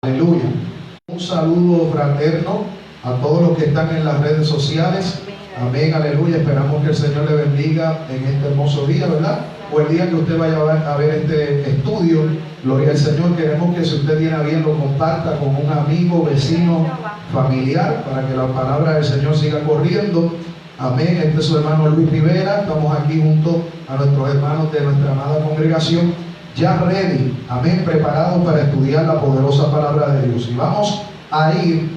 Aleluya. Un saludo fraterno a todos los que están en las redes sociales. Amén, aleluya. Esperamos que el Señor le bendiga en este hermoso día, ¿verdad? O el día que usted vaya a ver este estudio. Gloria al Señor. Queremos que si usted tiene a bien lo comparta con un amigo, vecino, familiar, para que la palabra del Señor siga corriendo. Amén. Este es su hermano Luis Rivera. Estamos aquí junto a nuestros hermanos de nuestra amada congregación, ya ready, amén, preparados para estudiar la poderosa palabra de Dios. Y vamos a ir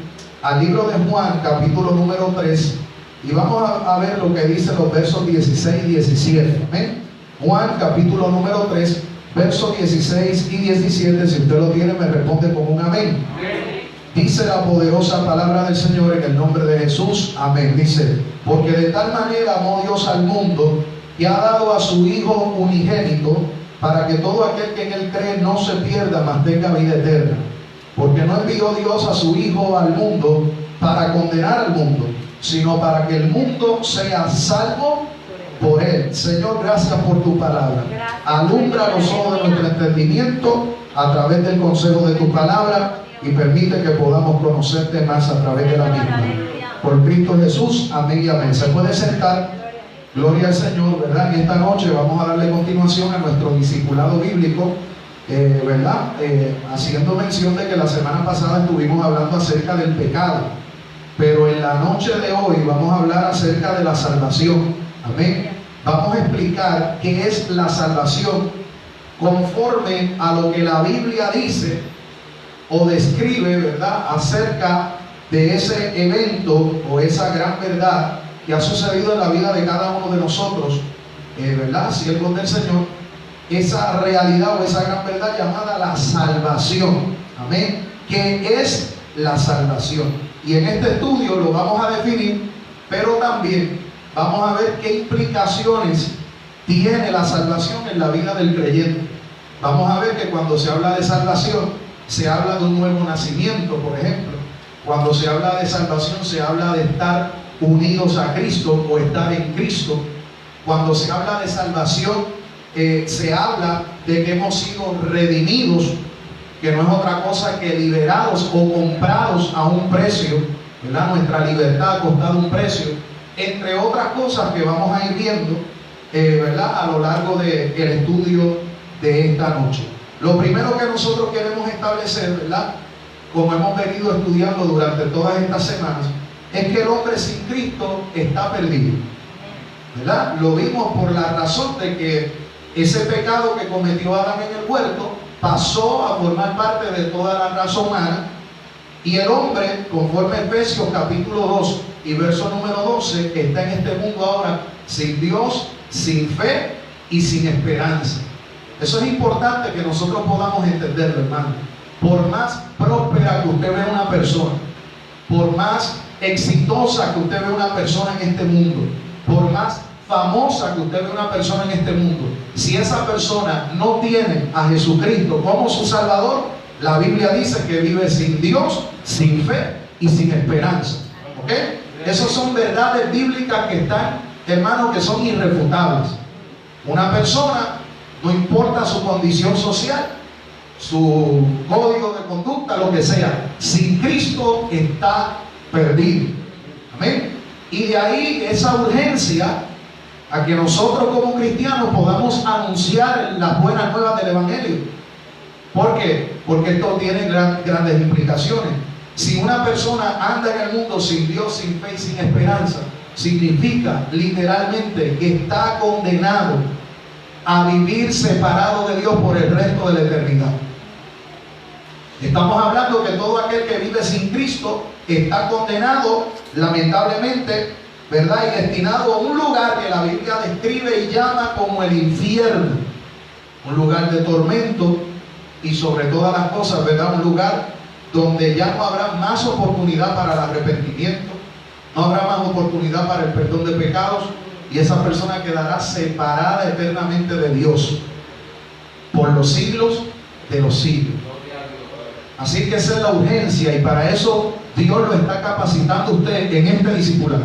al libro de Juan, capítulo número 3, y vamos a ver lo que dice los versos 16 y 17. Amén. Juan, capítulo número 3, versos 16 y 17. Si usted lo tiene, me responde con un amén. Amén. Dice la poderosa palabra del Señor en el nombre de Jesús. Amén. Dice: porque de tal manera amó Dios al mundo, que ha dado a su Hijo unigénito, para que todo aquel que en él cree no se pierda, mas tenga vida eterna. Porque no envió Dios a su Hijo al mundo para condenar al mundo, sino para que el mundo sea salvo por él. Señor, gracias por tu palabra. Alumbra los ojos de nuestro entendimiento a través del consejo de tu palabra, y permite que podamos conocerte más a través de la misma. Por Cristo Jesús, amén y amén. Se puede sentar. Gloria al Señor, ¿verdad? En esta noche vamos a darle continuación a nuestro discipulado bíblico, ¿verdad? Haciendo mención de que la semana pasada estuvimos hablando acerca del pecado, pero en la noche de hoy vamos a hablar acerca de la salvación. Amén. Vamos a explicar qué es la salvación conforme a lo que la Biblia dice o describe, ¿verdad?, acerca de ese evento o esa gran verdad que ha sucedido en la vida de cada uno de nosotros, ¿verdad?, siervos del Señor. Esa realidad o esa gran verdad llamada la salvación. Amén. ¿Qué es la salvación? Y en este estudio lo vamos a definir, pero también vamos a ver qué implicaciones tiene la salvación en la vida del creyente. Vamos a ver que cuando se habla de salvación, se habla de un nuevo nacimiento, por ejemplo. Cuando se habla de salvación, se habla de estar unidos a Cristo o estar en Cristo. Cuando se habla de salvación, se habla de que hemos sido redimidos, que no es otra cosa que liberados o comprados a un precio, ¿verdad? Nuestra libertad ha costado un precio, entre otras cosas que vamos a ir viendo, ¿verdad?, a lo largo del estudio de esta noche. Lo primero que nosotros queremos establecer, ¿verdad?, como hemos venido estudiando durante todas estas semanas, es que el hombre sin Cristo está perdido, ¿verdad? Lo vimos por la razón de que ese pecado que cometió Adán en el huerto pasó a formar parte de toda la raza humana, y el hombre, conforme a Efesios capítulo 2 y verso número 12, está en este mundo ahora sin Dios, sin fe y sin esperanza. Eso es importante que nosotros podamos entenderlo, hermano. Por más próspera que usted vea una persona, por más exitosa que usted ve una persona en este mundo, por más famosa que usted ve una persona en este mundo, si esa persona no tiene a Jesucristo como su Salvador, la Biblia dice que vive sin Dios, sin fe y sin esperanza. ¿Ok? Esas son verdades bíblicas que están, hermanos, que son irrefutables. Una persona, no importa su condición social, su código de conducta, lo que sea, sin Cristo está perdido. Amén. Y de ahí esa urgencia a que nosotros como cristianos podamos anunciar las buenas nuevas del Evangelio. ¿Por qué? Porque esto tiene grandes implicaciones. Si una persona anda en el mundo sin Dios, sin fe y sin esperanza, significa literalmente que está condenado a vivir separado de Dios por el resto de la eternidad. Estamos hablando que todo aquel que vive sin Cristo está condenado, lamentablemente, ¿verdad?, y destinado a un lugar que la Biblia describe y llama como el infierno. Un lugar de tormento y, sobre todas las cosas, ¿verdad?, un lugar donde ya no habrá más oportunidad para el arrepentimiento, no habrá más oportunidad para el perdón de pecados, y esa persona quedará separada eternamente de Dios por los siglos de los siglos. Así que esa es la urgencia, y para eso Dios lo está capacitando a usted en este discipulado,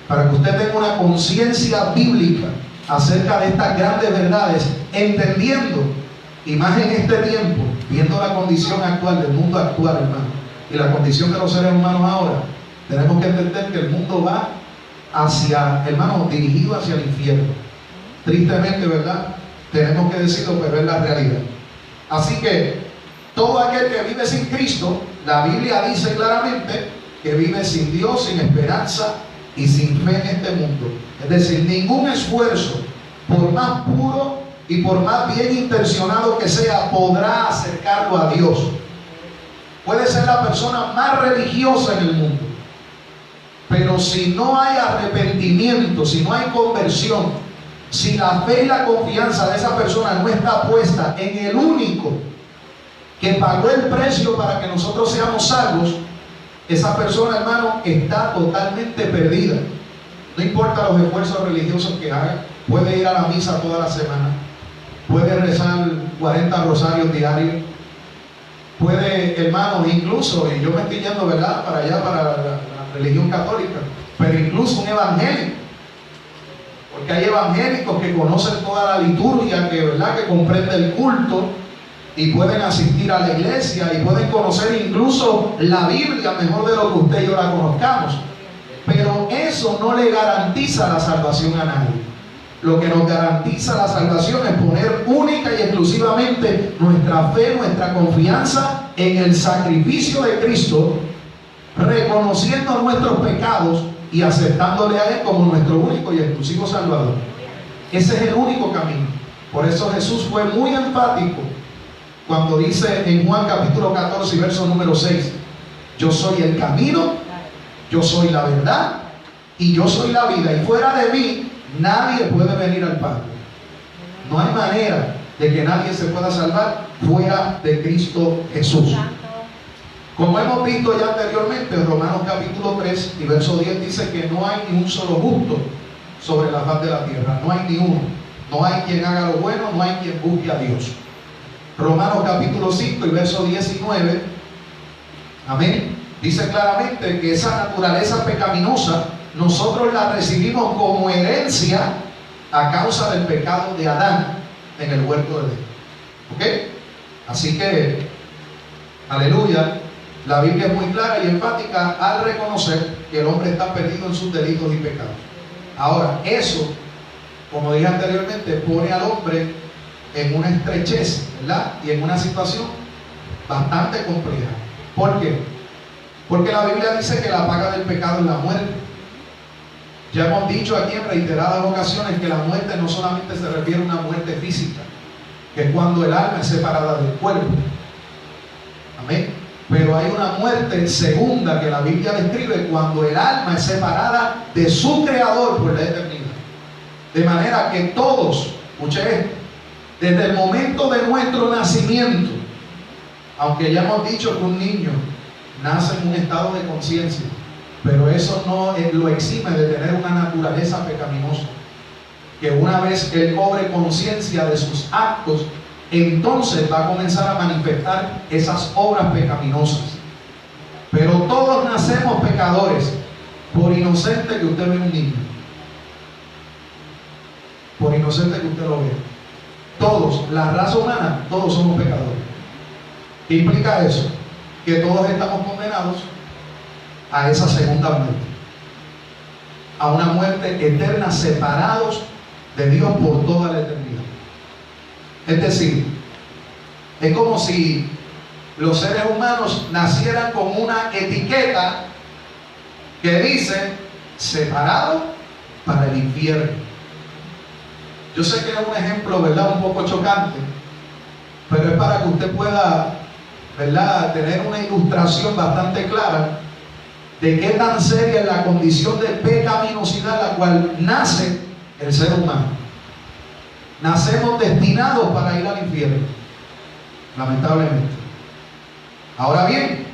para que usted tenga una conciencia bíblica acerca de estas grandes verdades, entendiendo, y más en este tiempo, viendo la condición actual del mundo actual, hermano, y la condición de los seres humanos ahora, tenemos que entender que el mundo va hacia, hermano, dirigido hacia el infierno. Tristemente, ¿verdad? Tenemos que decirlo, pero es la realidad. Así que todo aquel que vive sin Cristo, la Biblia dice claramente que vive sin Dios, sin esperanza y sin fe en este mundo. Es decir, ningún esfuerzo, por más puro y por más bien intencionado que sea, podrá acercarlo a Dios. Puede ser la persona más religiosa en el mundo, pero si no hay arrepentimiento, si no hay conversión, si la fe y la confianza de esa persona no está puesta en el único que pagó el precio para que nosotros seamos salvos, esa persona, hermano, está totalmente perdida. No importa los esfuerzos religiosos que haga, puede ir a la misa toda la semana, puede rezar 40 rosarios diarios, puede, hermano, incluso, y yo me estoy yendo, ¿verdad?, para allá, para la religión católica, pero incluso un evangélico, porque hay evangélicos que conocen toda la liturgia, que, ¿verdad?, que comprende el culto, y pueden asistir a la iglesia y pueden conocer incluso la Biblia mejor de lo que usted y yo la conozcamos, pero eso no le garantiza la salvación a nadie. Lo que nos garantiza la salvación es poner única y exclusivamente nuestra fe, nuestra confianza en el sacrificio de Cristo, reconociendo nuestros pecados y aceptándole a Él como nuestro único y exclusivo Salvador. Ese es el único camino. Por eso Jesús fue muy enfático cuando dice en Juan capítulo 14 verso número 6: yo soy el camino, yo soy la verdad y yo soy la vida, y fuera de mí nadie puede venir al Padre. No hay manera de que nadie se pueda salvar fuera de Cristo Jesús. Como hemos visto ya anteriormente, Romanos capítulo 3 y verso 10 dice que no hay ni un solo justo sobre la faz de la tierra. No hay ni uno. No hay quien haga lo bueno, no hay quien busque a Dios. Romanos capítulo 5 y verso 19, amén, dice claramente que esa naturaleza pecaminosa nosotros la recibimos como herencia a causa del pecado de Adán en el huerto de Edén. ¿Ok? Así que, aleluya, la Biblia es muy clara y enfática al reconocer que el hombre está perdido en sus delitos y pecados. Ahora, eso, como dije anteriormente, pone al hombre en una estrechez, ¿verdad?, y en una situación bastante compleja. ¿Por qué? Porque la Biblia dice que la paga del pecado es la muerte. Ya hemos dicho aquí en reiteradas ocasiones que la muerte no solamente se refiere a una muerte física, que es cuando el alma es separada del cuerpo. Amén. Pero hay una muerte segunda que la Biblia describe cuando el alma es separada de su Creador por la eternidad. De manera que todos, escuche esto, desde el momento de nuestro nacimiento, aunque ya hemos dicho que un niño nace en un estado de conciencia, pero eso no lo exime de tener una naturaleza pecaminosa, que una vez él cobre conciencia de sus actos, entonces va a comenzar a manifestar esas obras pecaminosas. Pero todos nacemos pecadores, por inocente que usted vea un niño, por inocente que usted lo vea. Todos, la raza humana, todos somos pecadores. ¿Qué implica eso? Que todos estamos condenados a esa segunda muerte, a una muerte eterna, separados de Dios por toda la eternidad. Es decir, es como si los seres humanos nacieran con una etiqueta que dice separado para el infierno. Yo sé que es un ejemplo, ¿verdad?, un poco chocante, pero es para que usted pueda, ¿verdad?, tener una ilustración bastante clara de qué tan seria es la condición de pecaminosidad a la cual nace el ser humano. Nacemos destinados para ir al infierno, lamentablemente. Ahora bien,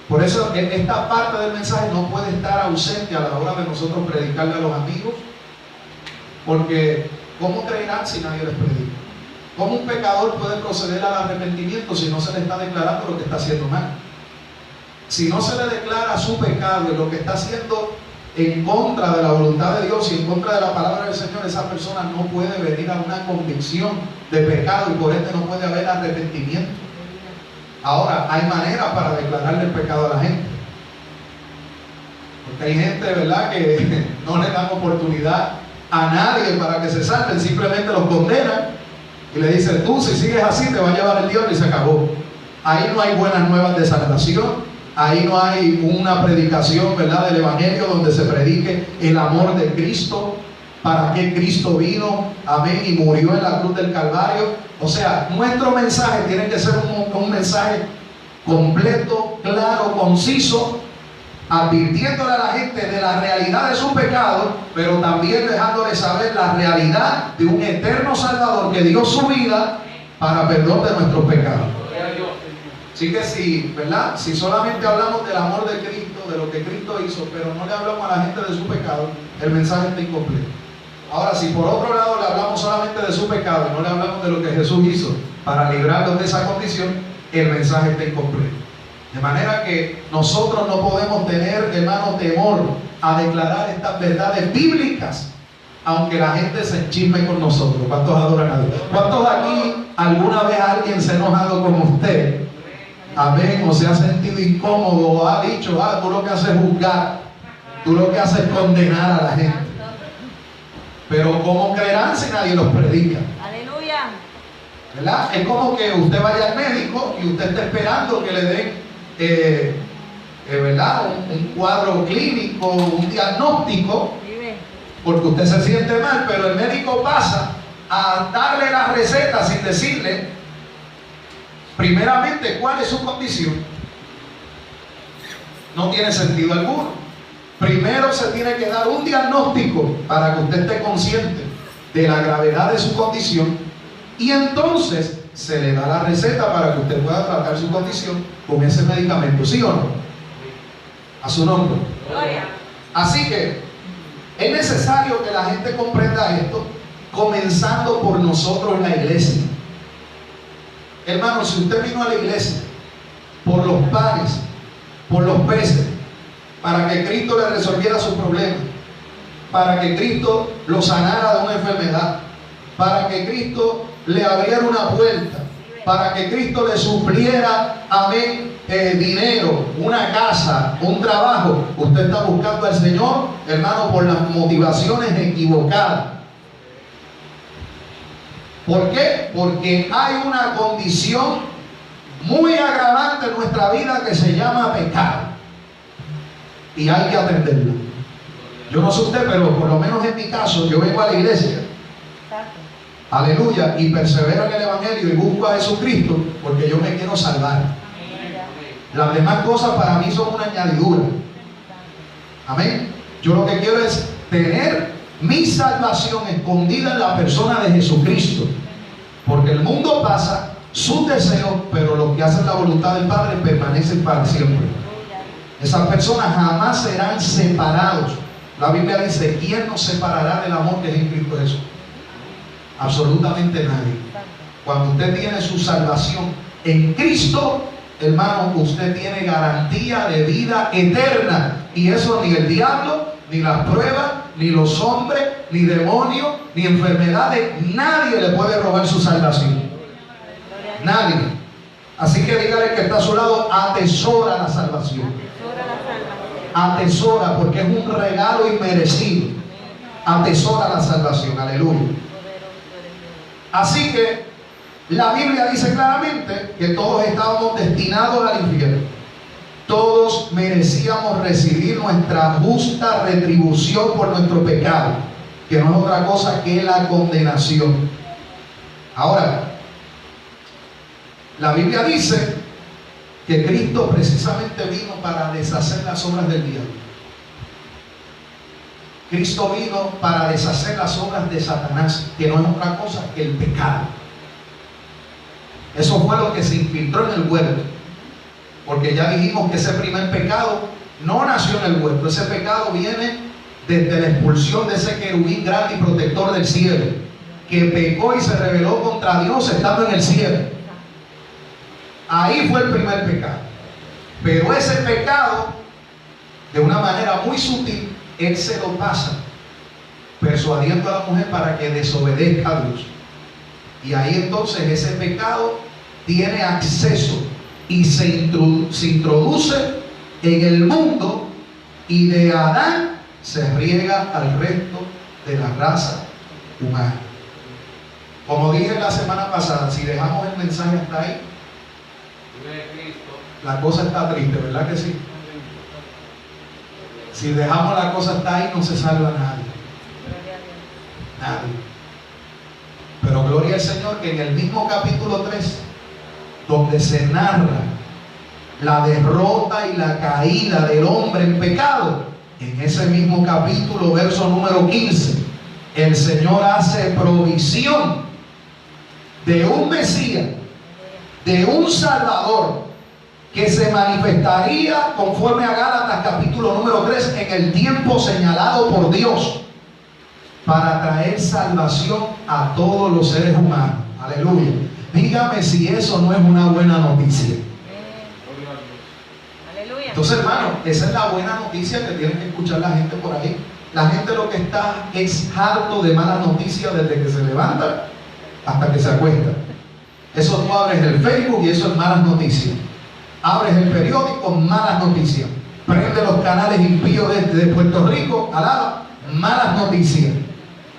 por eso esta parte del mensaje no puede estar ausente a la hora de nosotros predicarle a los amigos, porque ¿cómo creerán si nadie les predica? ¿Cómo un pecador puede proceder al arrepentimiento si no se le está declarando lo que está haciendo mal? Si no se le declara su pecado y lo que está haciendo en contra de la voluntad de Dios y en contra de la palabra del Señor, esa persona no puede venir a una convicción de pecado y por ende no puede haber arrepentimiento. Ahora, hay maneras para declararle el pecado a la gente. Porque hay gente, ¿verdad?, que no le dan oportunidad a nadie para que se salven, simplemente los condenan y le dicen: tú, si sigues así, te va a llevar el diablo, y se acabó. Ahí no hay buenas nuevas de salvación. Ahí no hay una predicación, ¿verdad?, del Evangelio donde se predique el amor de Cristo, para qué Cristo vino, amén, y murió en la cruz del Calvario. O sea, nuestro mensaje tiene que ser un mensaje completo, claro, conciso, advirtiéndole a la gente de la realidad de su pecado, pero también dejándole saber la realidad de un eterno Salvador que dio su vida para perdón de nuestros pecados. Así que si solamente hablamos del amor de Cristo, de lo que Cristo hizo, pero no le hablamos a la gente de su pecado, el mensaje está incompleto. Ahora, si por otro lado le hablamos solamente de su pecado y no le hablamos de lo que Jesús hizo para librarlos de esa condición, el mensaje está incompleto. De manera que nosotros no podemos tener, hermano, temor a declarar estas verdades bíblicas, aunque la gente se enchisme con nosotros. ¿Cuántos adoran a Dios? ¿Cuántos aquí alguna vez alguien se ha enojado con usted? Amén, o se ha sentido incómodo, o ha dicho: tú lo que haces es juzgar, tú lo que haces es condenar a la gente. Pero ¿cómo creerán si nadie los predica? Aleluya. ¿Verdad? Es como que usted vaya al médico y usted está esperando que le den, ¿verdad?, un cuadro clínico, un diagnóstico, porque usted se siente mal, pero el médico pasa a darle la receta sin decirle primeramente cuál es su condición. No tiene sentido alguno. Primero se tiene que dar un diagnóstico para que usted esté consciente de la gravedad de su condición, y entonces se le da la receta para que usted pueda tratar su condición con ese medicamento. ¿Sí o no? A su nombre. Así que es necesario que la gente comprenda esto, comenzando por nosotros, la iglesia. Hermano, si usted vino a la iglesia por los panes, por los peces, para que Cristo le resolviera sus problemas, para que Cristo lo sanara de una enfermedad, para que Cristo le abriera una puerta, para que Cristo le supliera, amén, dinero, una casa, un trabajo, usted está buscando al Señor, hermano, por las motivaciones equivocadas. ¿Por qué? Porque hay una condición muy agravante en nuestra vida que se llama pecado, y hay que atenderla. Yo no sé usted, pero por lo menos en mi caso, yo vengo a la iglesia, aleluya, y persevero en el Evangelio y busco a Jesucristo porque yo me quiero salvar. Las demás cosas para mí son una añadidura. Amén. Yo lo que quiero es tener mi salvación escondida en la persona de Jesucristo, porque el mundo pasa, sus deseos, pero los que hacen la voluntad del Padre permanecen para siempre. Esas personas jamás serán separados. La Biblia dice: ¿quién nos separará del amor que es en Cristo Jesús? Absolutamente nadie. Cuando usted tiene su salvación en Cristo, hermano, usted tiene garantía de vida eterna, y eso ni el diablo, ni las pruebas, ni los hombres, ni demonios, ni enfermedades, nadie le puede robar su salvación. Nadie. Así que dígale que está a su lado: atesora la salvación. Atesora, porque es un regalo inmerecido. Atesora la salvación. Aleluya. Así que la Biblia dice claramente que todos estábamos destinados al infierno. Todos merecíamos recibir nuestra justa retribución por nuestro pecado, que no es otra cosa que la condenación. Ahora, la Biblia dice que Cristo precisamente vino para deshacer las obras del diablo. Cristo vino para deshacer las obras de Satanás, que no es otra cosa que el pecado. Eso fue lo que se infiltró en el huerto, porque ya dijimos que ese primer pecado no nació en el huerto. Ese pecado viene desde la expulsión de ese querubín grande y protector del cielo, que pecó y se rebeló contra Dios estando en el cielo. Ahí fue el primer pecado. Pero ese pecado, de una manera muy sutil, él se lo pasa persuadiendo a la mujer para que desobedezca a Dios. Y ahí entonces ese pecado tiene acceso y se introduce en el mundo, y de Adán se riega al resto de la raza humana. Como dije la semana pasada, si dejamos el mensaje hasta ahí, la cosa está triste, ¿verdad que sí? Si dejamos la cosa hasta ahí, no se salva nadie. Nadie. Pero gloria al Señor que en el mismo capítulo 3, donde se narra la derrota y la caída del hombre en pecado, en ese mismo capítulo, verso número 15, el Señor hace provisión de un Mesías, de un Salvador, que se manifestaría conforme a Gálatas capítulo número 3 en el tiempo señalado por Dios, para traer salvación a todos los seres humanos. Aleluya. Dígame si eso no es una buena noticia. Aleluya. Entonces, hermano, esa es la buena noticia que tiene que escuchar la gente por ahí. La gente lo que está es harto de malas noticias desde que se levanta hasta que se acuesta. Eso tú abres el Facebook y eso es malas noticias. Abres el periódico, malas noticias. Prende los canales impíos de Puerto Rico, alaba, malas noticias.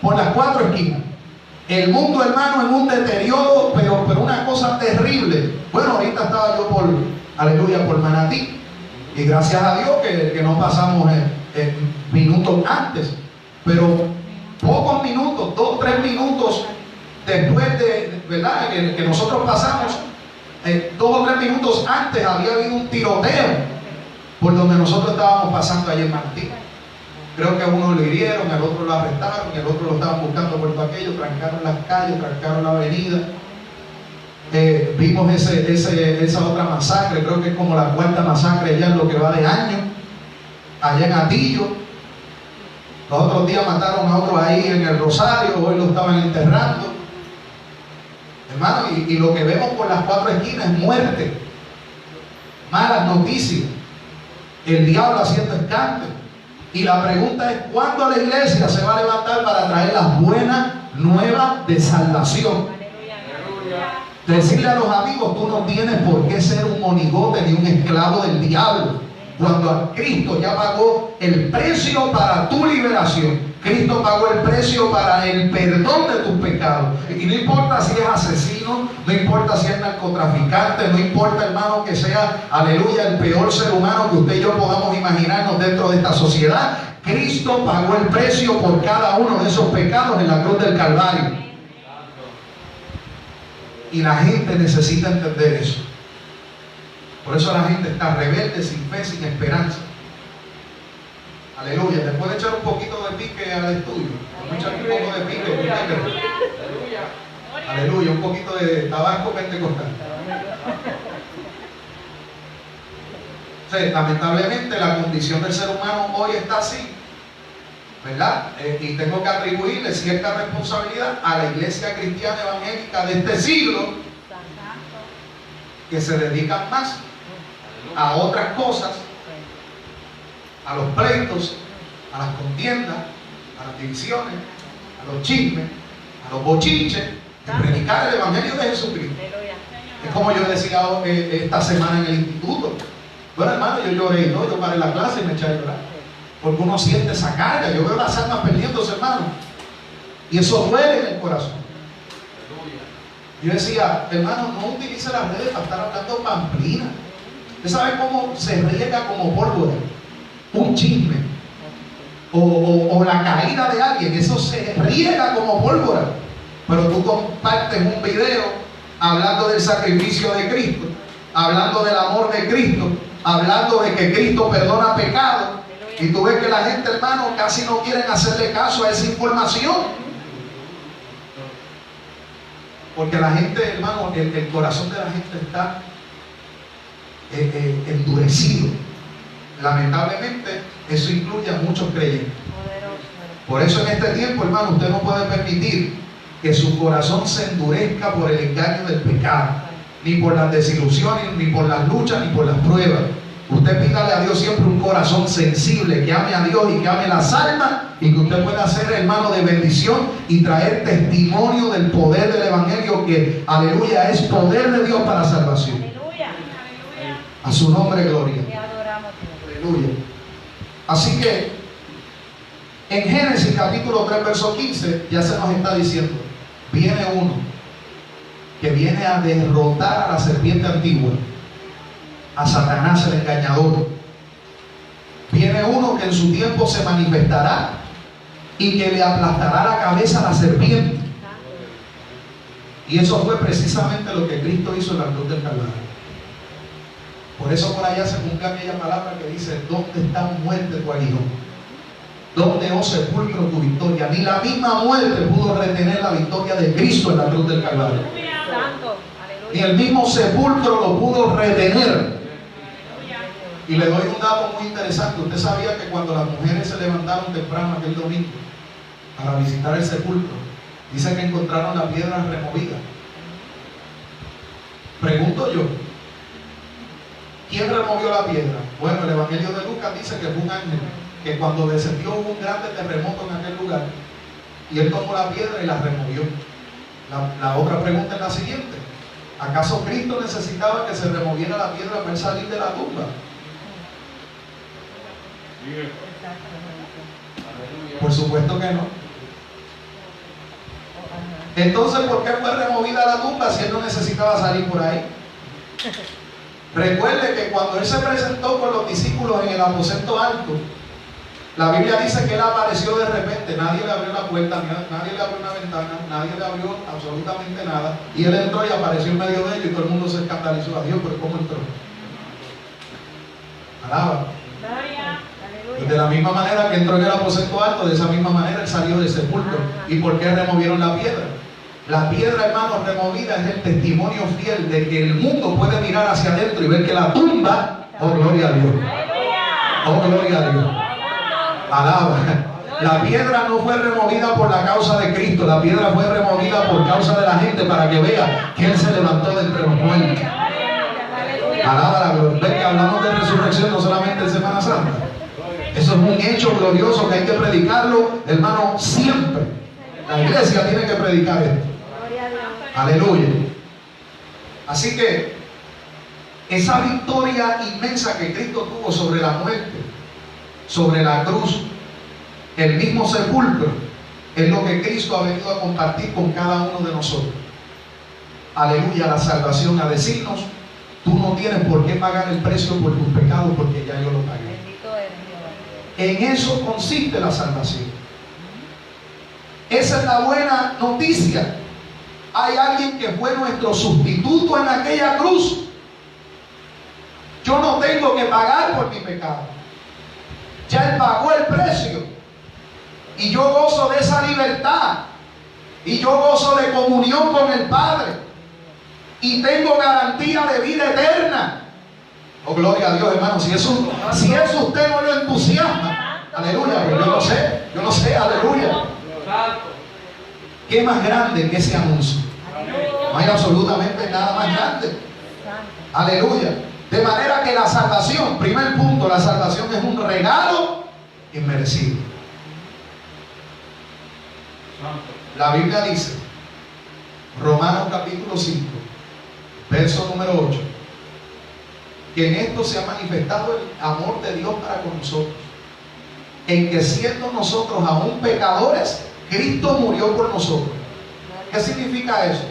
Por las cuatro esquinas. El mundo, hermano, en un deterioro, pero una cosa terrible. Bueno, ahorita estaba yo por Manatí, y gracias a Dios que no pasamos minutos antes, pero pocos minutos, 2 o 3 minutos después de, ¿verdad?, que nosotros pasamos, 2 o 3 minutos antes había habido un tiroteo por donde nosotros estábamos pasando allí en Manatí. Creo que a uno lo hirieron, al otro lo arrestaron, y al otro lo estaban buscando por todo aquello. Trancaron las calles, trancaron la avenida. Vimos esa otra masacre, creo que es como la 4ª masacre ya en lo que va de año, allá en Atillo. Los otros días mataron a otro ahí en el Rosario, hoy lo estaban enterrando. Hermano, y lo que vemos por las 4 esquinas es muerte, malas noticias, el diablo haciendo escándalo. Y la pregunta es, ¿cuándo la iglesia se va a levantar para traer las buenas nuevas de salvación? Decirle a los amigos, tú no tienes por qué ser un monigote ni un esclavo del diablo. Cuando Cristo ya pagó el precio para tu liberación, Cristo pagó el precio para el perdón de tus pecados. Y no importa si es asesino, no importa si es narcotraficante, no importa, hermano, que sea, aleluya, el peor ser humano que usted y yo podamos imaginarnos dentro de esta sociedad. Cristo pagó el precio por cada uno de esos pecados en la cruz del Calvario. Y la gente necesita entender eso. Por eso la gente está rebelde, sin fe, sin esperanza. Aleluya. Después de echar un poquito de pique al estudio, vamos a echar un poco de pique. Aleluya. Un poquito de tabaco pentecostal. Sí, lamentablemente la condición del ser humano hoy está así, ¿verdad? Y tengo que atribuirle cierta responsabilidad a la iglesia cristiana evangélica de este siglo, que se dedican más a otras cosas, a los pleitos, a las contiendas, a las divisiones, a los chismes, a los bochinches, que predicar el evangelio de Jesucristo. Es como yo decía esta semana en el instituto. Bueno, hermano, yo lloré y todo, yo paré la clase y me eché a llorar, porque uno siente esa carga. Yo veo las almas perdiéndose, hermano, y eso duele en el corazón. Yo decía, hermano, no utilice las redes para estar hablando pamplina. ¿Usted sabe cómo se riega como pólvora un chisme o la caída de alguien? Eso se riega como pólvora. Pero tú compartes un video hablando del sacrificio de Cristo, hablando del amor de Cristo, hablando de que Cristo perdona pecados, y tú ves que la gente, hermano, casi no quieren hacerle caso a esa información. Porque la gente, hermano, el corazón de la gente está endurecido. Lamentablemente, eso incluye a muchos creyentes. Por eso en este tiempo, hermano, usted no puede permitir que su corazón se endurezca por el engaño del pecado, ni por las desilusiones, ni por las luchas, ni por las pruebas. Usted pídale a Dios siempre un corazón sensible, que ame a Dios y que ame las almas, y que usted pueda ser hermano de bendición y traer testimonio del poder del Evangelio, que, aleluya, es poder de Dios para salvación. Aleluya. A su nombre, gloria. Te adoramos, Dios. Aleluya. Así que en Génesis capítulo 3, verso 15, ya se nos está diciendo, viene uno que viene a derrotar a la serpiente antigua, a Satanás el engañador. Viene uno que en su tiempo se manifestará y que le aplastará la cabeza a la serpiente. Y eso fue precisamente lo que Cristo hizo en la cruz del Calvario. Por eso por allá se cumple aquella palabra que dice: ¿dónde está muerte tu aguijón? ¿Dónde, oh sepulcro, tu victoria? Ni la misma muerte pudo retener la victoria de Cristo en la cruz del Calvario. Santo. Ni Aleluya. el mismo sepulcro lo pudo retener. Y le doy un dato muy interesante. Usted sabía que cuando las mujeres se levantaron temprano aquel domingo para visitar el sepulcro, dice que encontraron la piedra removida. Pregunto yo, ¿quién removió la piedra? Bueno, el Evangelio de Lucas dice que fue un ángel, que cuando descendió hubo un grande terremoto en aquel lugar y él tomó la piedra y la removió. La otra pregunta es la siguiente: ¿acaso Cristo necesitaba que se removiera la piedra para salir de la tumba? Por supuesto que no. Entonces, ¿por qué fue removida la tumba si él no necesitaba salir por ahí? Recuerde que cuando él se presentó con los discípulos en el aposento alto, la Biblia dice que él apareció de repente. Nadie le abrió la puerta, nadie le abrió una ventana, nadie le abrió absolutamente nada, y él entró y apareció en medio de ellos, y todo el mundo se escandalizó. A Dios, pero ¿cómo entró? Alaba. Gloria. Y de la misma manera que entró en el aposento alto, de esa misma manera él salió del sepulcro. ¿Y por qué removieron la piedra? La piedra, hermano, removida es el testimonio fiel de que el mundo puede mirar hacia adentro y ver que la tumba, oh gloria a Dios, oh gloria a Dios, alaba. La piedra no fue removida por la causa de Cristo, la piedra fue removida por causa de la gente, para que vea que Él se levantó de entre los muertos. Alaba la gloria. Ven que hablamos de resurrección no solamente en Semana Santa. Eso es un hecho glorioso que hay que predicarlo, hermano, siempre. La iglesia tiene que predicar esto. Aleluya. Así que esa victoria inmensa que Cristo tuvo sobre la muerte, sobre la cruz, el mismo sepulcro, es lo que Cristo ha venido a compartir con cada uno de nosotros. Aleluya, la salvación, a decirnos: tú no tienes por qué pagar el precio por tus pecados, porque ya yo lo pagué. Bendito eres, Jehová. En eso consiste la salvación. Esa es la buena noticia. Hay alguien que fue nuestro sustituto en aquella cruz. Yo no tengo que pagar por mi pecado. Ya Él pagó el precio. Y yo gozo de esa libertad. Y yo gozo de comunión con el Padre. Y tengo garantía de vida eterna. Oh, gloria a Dios, hermano. Si eso usted no lo entusiasma, aleluya, pero yo no sé, aleluya. ¿Qué más grande que ese anuncio? No hay absolutamente nada más grande. Aleluya. De manera que la salvación, primer punto, la salvación es un regalo inmerecido. La Biblia dice, Romanos capítulo 5, verso número 8, que en esto se ha manifestado el amor de Dios para con nosotros, en que siendo nosotros aún pecadores, Cristo murió por nosotros. ¿Qué significa eso?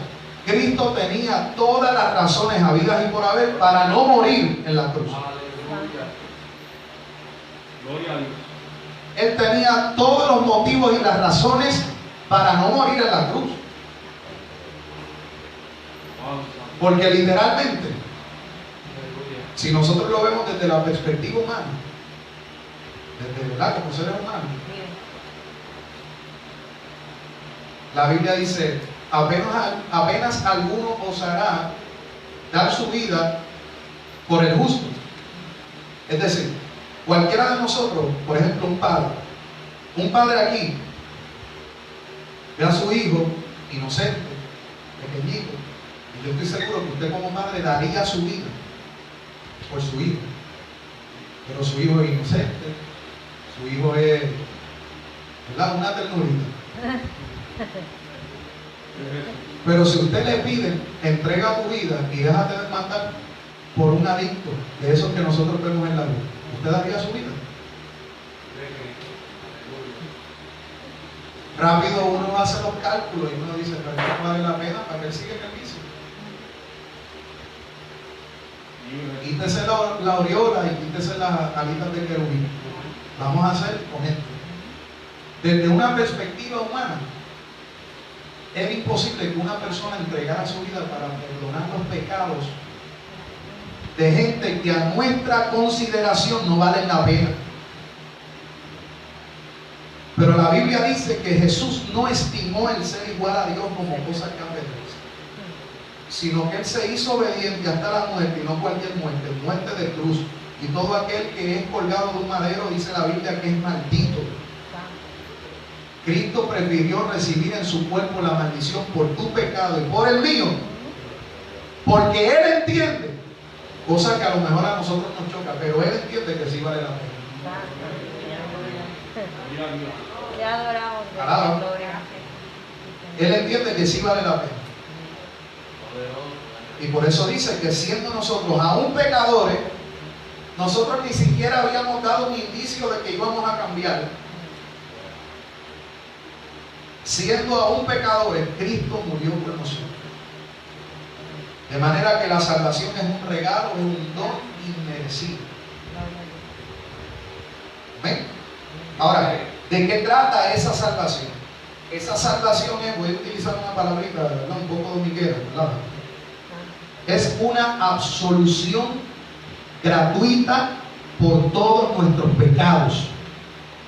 Cristo tenía todas las razones habidas y por haber para no morir en la cruz. Gloria a Dios. Él tenía todos los motivos y las razones para no morir en la cruz. Porque literalmente, si nosotros lo vemos desde la perspectiva humana, desde verdad como seres humanos, la Biblia dice: apenas alguno osará dar su vida por el justo. Es decir, cualquiera de nosotros, por ejemplo, un padre aquí ve a su hijo inocente, pequeñito, y yo estoy seguro que usted como padre daría su vida por su hijo. pero su hijo es inocente, su hijo es, ¿verdad?, una ternurita. Pero si usted le pide, entrega tu vida y déjate de matar por un adicto de esos que nosotros vemos en la vida, ¿usted daría su vida? Rápido uno hace los cálculos y uno dice, pero esto no vale la pena para que él siga en el vicio. Quítese la aureola y quítese las alitas de querubín. Vamos a hacer con esto. Desde una perspectiva humana, es imposible que una persona entregara su vida para perdonar los pecados de gente que a nuestra consideración no valen la pena. Pero la Biblia dice que Jesús no estimó el ser igual a Dios como cosa que apetece, sino que Él se hizo obediente hasta la muerte, y no cualquier muerte, muerte de cruz. Y todo aquel que es colgado de un madero, dice la Biblia, que es maldito. Cristo prefirió recibir en su cuerpo la maldición por tu pecado y por el mío, porque Él entiende, cosa que a lo mejor a nosotros nos choca, pero Él entiende que sí vale la pena. Te adoramos. Alaba. Él entiende que sí vale la pena. Y por eso dice que siendo nosotros aún pecadores, nosotros ni siquiera habíamos dado un indicio de que íbamos a cambiar. Siendo aún pecadores, Cristo murió por nosotros. De manera que la salvación es un regalo, es un don inmerecido. ¿Ven? Ahora, ¿de qué trata esa salvación? Esa salvación es, voy a utilizar una palabrita, ¿verdad?, un poco dominguera, ¿verdad? Es una absolución gratuita por todos nuestros pecados.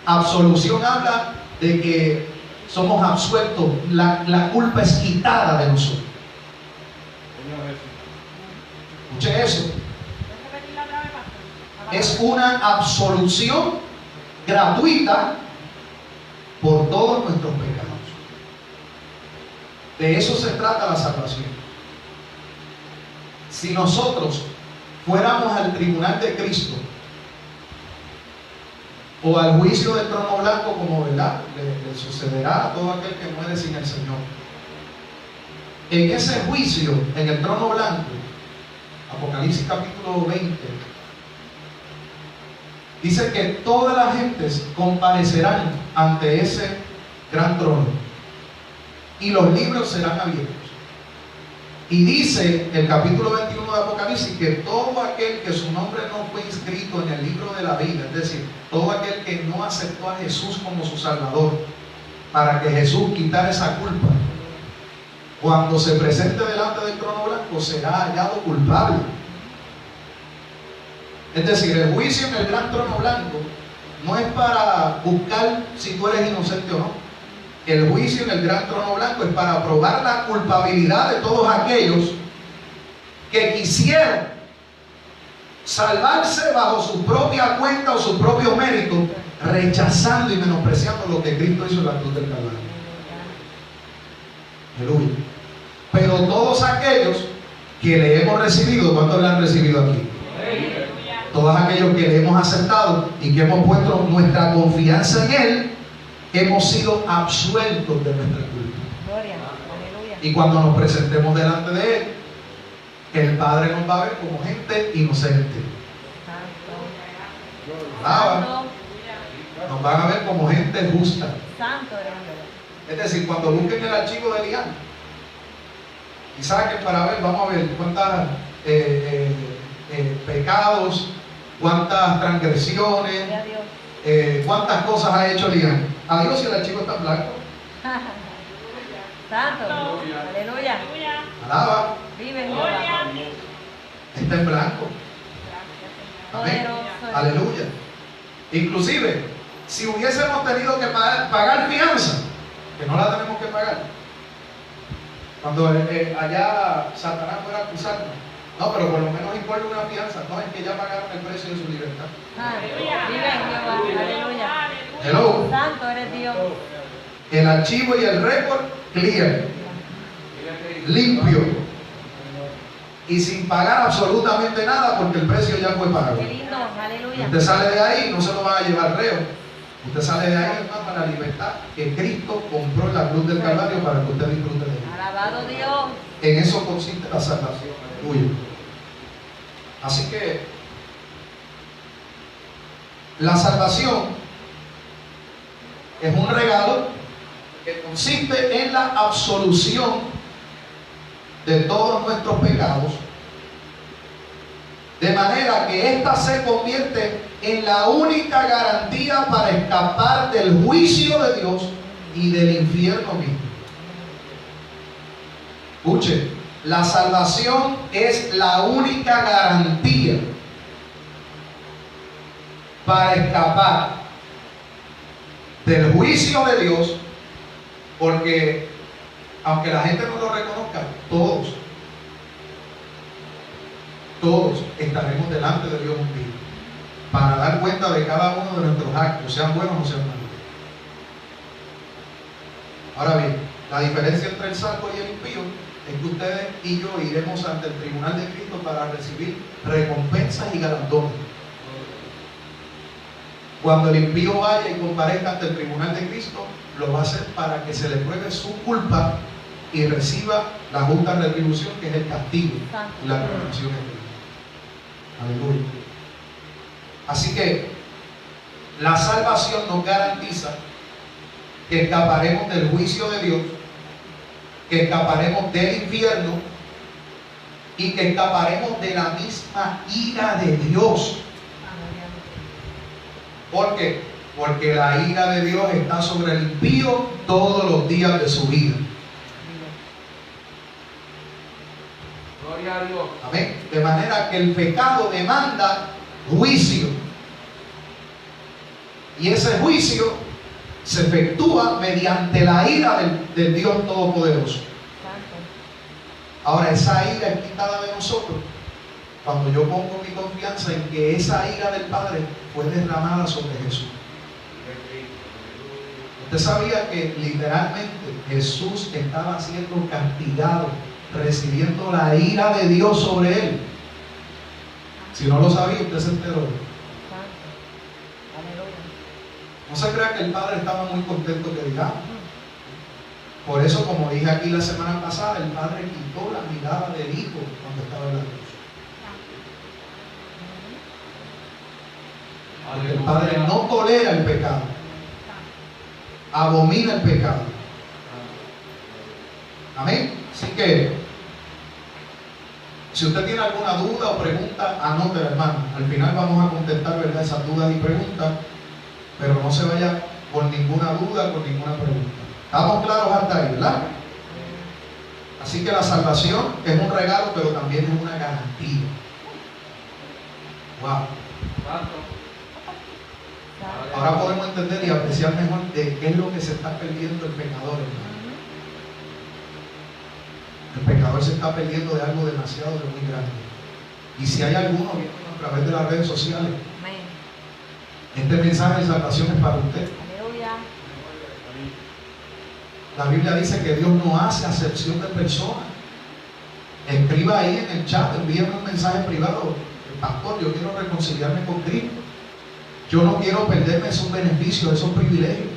Absolución habla de que somos absueltos, la culpa es quitada de nosotros. Escuche eso. Es una absolución gratuita por todos nuestros pecados. De eso se trata la salvación. Si nosotros fuéramos al tribunal de Cristo o al juicio del trono blanco, como verdad le sucederá a todo aquel que muere sin el Señor, en ese juicio, en el trono blanco, Apocalipsis capítulo 20, dice que todas las gentes comparecerán ante ese gran trono y los libros serán abiertos. Y dice el capítulo 21 de Apocalipsis que todo aquel que su nombre no fue inscrito en el libro de la vida, es decir, todo aquel que no aceptó a Jesús como su Salvador, para que Jesús quitara esa culpa, cuando se presente delante del trono blanco será hallado culpable. Es decir, el juicio en el gran trono blanco no es para buscar si tú eres inocente o no. El juicio en el gran trono blanco es para probar la culpabilidad de todos aquellos que quisieron salvarse bajo su propia cuenta o su propio mérito, rechazando y menospreciando lo que Cristo hizo en la cruz del Calvario. Aleluya. Pero todos aquellos que le hemos recibido, ¿cuántos le han recibido aquí? Todos aquellos que le hemos aceptado y que hemos puesto nuestra confianza en Él, hemos sido absueltos de nuestra culpa. Gloria, aleluya. Y cuando nos presentemos delante de Él, el Padre nos va a ver como gente inocente. Santo. Nos van a ver como gente justa. Santo eres Dios. Es decir, cuando busquen el archivo de Elián y saquen para ver, vamos a ver cuántas pecados, cuántas transgresiones, Gloria a Dios. cuántas cosas ha hecho Elián. Adiós, si el archivo está en blanco. Santo. Aleluya. Alaba, Vive Jehová. está en blanco. Amén. Poderoso. Aleluya. Inclusive, si hubiésemos tenido que pagar fianza, que no la tenemos que pagar, cuando allá Satanás fuera a acusarnos, no, pero por lo menos impone una fianza, no, es que ya pagaron el precio de su libertad. Vive Jehová. Aleluya. Hello. Santo eres Dios. El archivo y el récord clear, limpio. y sin pagar absolutamente nada porque el precio ya fue pago. Qué lindo, aleluya. Usted sale de ahí, no se lo van a llevar reo. Usted sale de ahí, hermano, para la libertad que Cristo compró en la cruz del Calvario para que usted disfrute de ella. Alabado Dios. En eso consiste la salvación. Aleluya. Así que la salvación es un regalo que consiste en la absolución de todos nuestros pecados, de manera que ésta se convierte en la única garantía para escapar del juicio de Dios y del infierno mismo. Escuche, la salvación es la única garantía para escapar del juicio de Dios, porque aunque la gente no lo reconozca, todos estaremos delante de Dios un día para dar cuenta de cada uno de nuestros actos, sean buenos o sean malos. Ahora bien, la diferencia entre el salvo y el impío es que ustedes y yo iremos ante el tribunal de Cristo para recibir recompensas y galardones. Cuando el impío vaya y comparezca ante el tribunal de Cristo, lo va a hacer para que se le pruebe su culpa y reciba la justa retribución, que es el castigo y la condenación eterna. Aleluya. Así que la salvación nos garantiza que escaparemos del juicio de Dios, que escaparemos del infierno y que escaparemos de la misma ira de Dios. ¿Por qué? Porque la ira de Dios está sobre el impío todos los días de su vida. Gloria a Dios. Amén. De manera que el pecado demanda juicio. Y ese juicio se efectúa mediante la ira del Dios Todopoderoso. Ahora, esa ira es quitada de nosotros cuando yo pongo mi confianza en que esa ira del Padre fue derramada sobre Jesús. Usted sabía que literalmente Jesús estaba siendo castigado, recibiendo la ira de Dios sobre él. Si no lo sabía, usted se enteró. No se crea que el Padre estaba muy contento, que digamos. Por eso, como dije aquí la semana pasada, el Padre quitó la mirada del Hijo cuando estaba en la cruz. Porque el Padre no tolera el pecado, abomina el pecado. Amén. Así que, si usted tiene alguna duda o pregunta, anótela, hermano. Al final vamos a contestar, ¿verdad?, esas dudas y preguntas, pero no se vaya con ninguna duda, con ninguna pregunta. ¿Estamos claros hasta ahí, verdad? Así que la salvación es un regalo, pero también es una garantía. Wow. Ahora podemos entender y apreciar mejor de qué es lo que se está perdiendo el pecador, hermano. El pecador se está perdiendo de algo demasiado de muy grande. Y si hay alguno viendo a través de las redes sociales, este mensaje de salvación es para usted. Aleluya. La Biblia dice que Dios no hace acepción de personas. Escriba ahí en el chat, envíame un mensaje privado. Pastor, yo quiero reconciliarme con Cristo. Yo no quiero perderme esos beneficios, esos privilegios.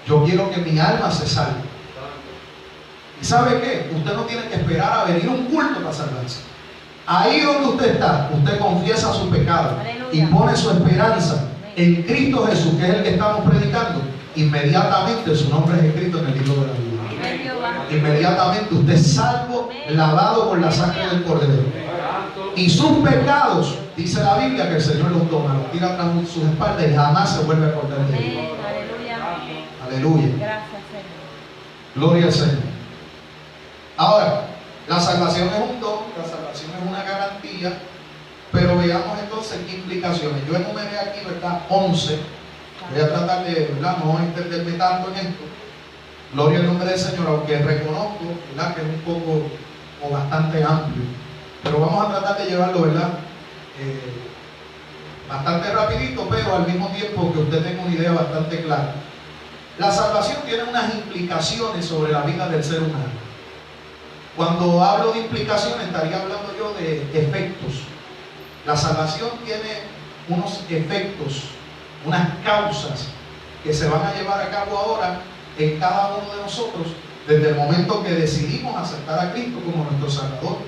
Yo quiero que mi alma se salve. ¿Y sabe qué? Usted no tiene que esperar a venir a un culto para salvarse. Ahí donde usted está, usted confiesa su pecado y pone su esperanza en Cristo Jesús, que es el que estamos predicando. Inmediatamente su nombre es escrito en el libro de la vida. Inmediatamente usted es salvo, lavado por la sangre del Cordero. Y sus pecados, dice la Biblia, que el Señor los toma, los tira tras sus espaldas y jamás se vuelve a acordar de ellos. Aleluya. Gracias, Señor. Gloria al Señor. Ahora, la salvación es un don, la salvación es una garantía, pero veamos entonces qué implicaciones. Yo enumeré aquí, ¿verdad?, 11. Voy a tratar de, ¿verdad?, no entenderme tanto en esto. Gloria al nombre del Señor, aunque reconozco, ¿verdad?, que es un poco o bastante amplio. Pero vamos a tratar de llevarlo, ¿verdad?, bastante rapidito, pero al mismo tiempo que usted tenga una idea bastante clara. La salvación tiene unas implicaciones sobre la vida del ser humano. Cuando hablo de implicaciones, estaría hablando yo de efectos. La salvación tiene unos efectos, unas causas que se van a llevar a cabo ahora en cada uno de nosotros desde el momento que decidimos aceptar a Cristo como nuestro Salvador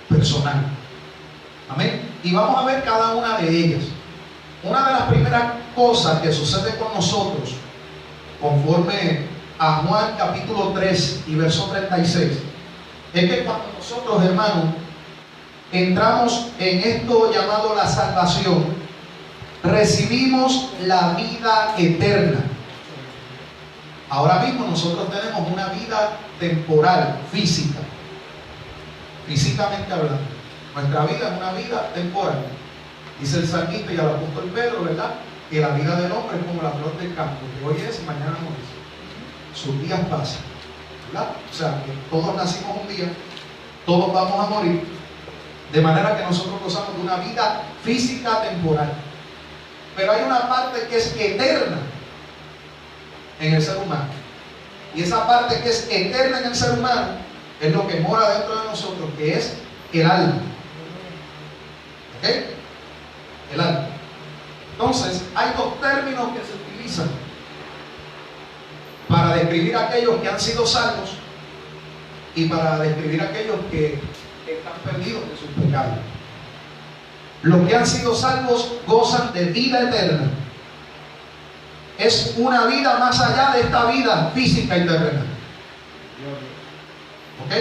personal. Amén. Y vamos a ver cada una de ellas. Una de las primeras cosas que sucede con nosotros, conforme a Juan capítulo 3 y verso 36, es que cuando nosotros, hermanos, entramos en esto llamado la salvación, recibimos la vida eterna. Ahora mismo nosotros tenemos una vida temporal, física, físicamente hablando. Nuestra vida es una vida temporal. Dice el salmista y el apóstol Pedro, ¿verdad?, que la vida del hombre es como la flor del campo, que hoy es y mañana no es. Sus días pasan, ¿verdad? O sea, que todos nacimos un día, todos vamos a morir, de manera que nosotros gozamos de una vida física temporal. Pero hay una parte que es eterna en el ser humano. Y esa parte que es eterna en el ser humano es lo que mora dentro de nosotros, que es el alma. ¿Ok? El alma. Entonces, hay dos términos que se utilizan para describir a aquellos que han sido salvos y para describir a aquellos que están perdidos de sus pecados. Los que han sido salvos gozan de vida eterna. Es una vida más allá de esta vida física y terrenal. ¿Ok?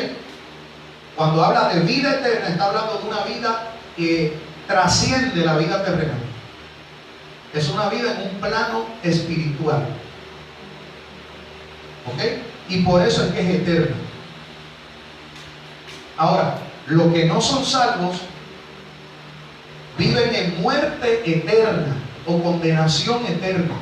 Cuando habla de vida eterna, está hablando de una vida que trasciende la vida terrenal. Es una vida en un plano espiritual. ¿Ok? Y por eso es que es eterna. Ahora, los que no son salvos viven en muerte eterna o condenación eterna.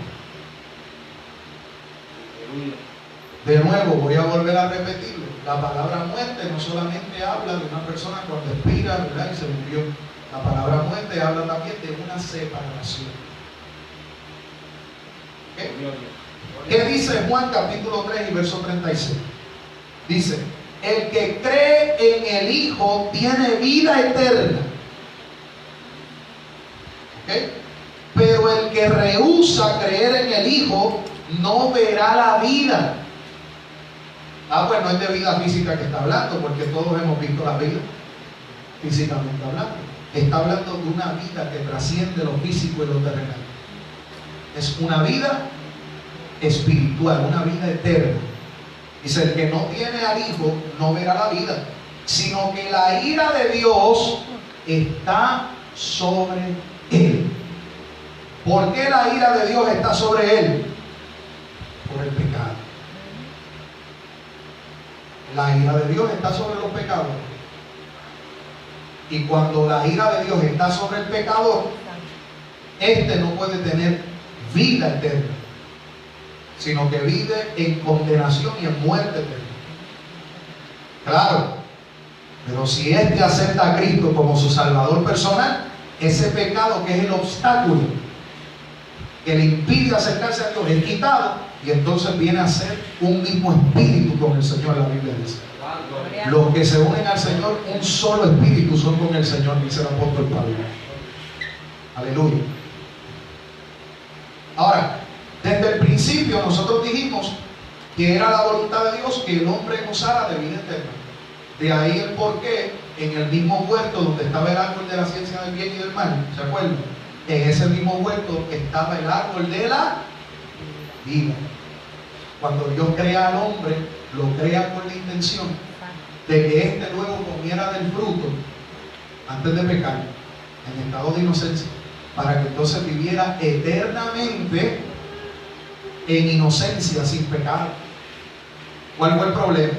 De nuevo, voy a volver a repetirlo. La palabra muerte no solamente habla de una persona cuando expira, ¿verdad?, y se murió. La palabra muerte habla también de una separación. ¿Okay? ¿Qué dice Juan capítulo 3 y verso 36? Dice: el que cree en el Hijo tiene vida eterna. ¿Okay? Pero el que rehúsa creer en el Hijo no verá la vida. Pues no es de vida física que está hablando, porque todos hemos visto la vida físicamente hablando. Está hablando de una vida que trasciende lo físico y lo terrenal. Es una vida espiritual, una vida eterna. Dice: el que no tiene al Hijo no verá la vida, sino que la ira de Dios está sobre él. ¿Por qué la ira de Dios está sobre él? Por el pecado. La ira de Dios está sobre los pecadores. Y cuando la ira de Dios está sobre el pecador, este no puede tener vida eterna, sino que vive en condenación y en muerte eterna. Claro, pero si este acepta a Cristo como su Salvador personal, ese pecado que es el obstáculo que le impide acercarse a Dios es quitado, y entonces viene a ser un mismo espíritu con el Señor. La Biblia dice: los que se unen al Señor, un solo espíritu son con el Señor, dice el apóstol Pablo. Aleluya. Ahora, desde el principio nosotros dijimos que era la voluntad de Dios que el hombre gozara de vida eterna. De ahí el porqué en el mismo huerto donde estaba el árbol de la ciencia del bien y del mal, ¿se acuerdan? En ese mismo huerto estaba el árbol de la vida. Cuando Dios crea al hombre, lo crea con la intención de que éste luego comiera del fruto antes de pecar, en estado de inocencia, para que entonces viviera eternamente en inocencia, sin pecado. ¿Cuál fue el problema?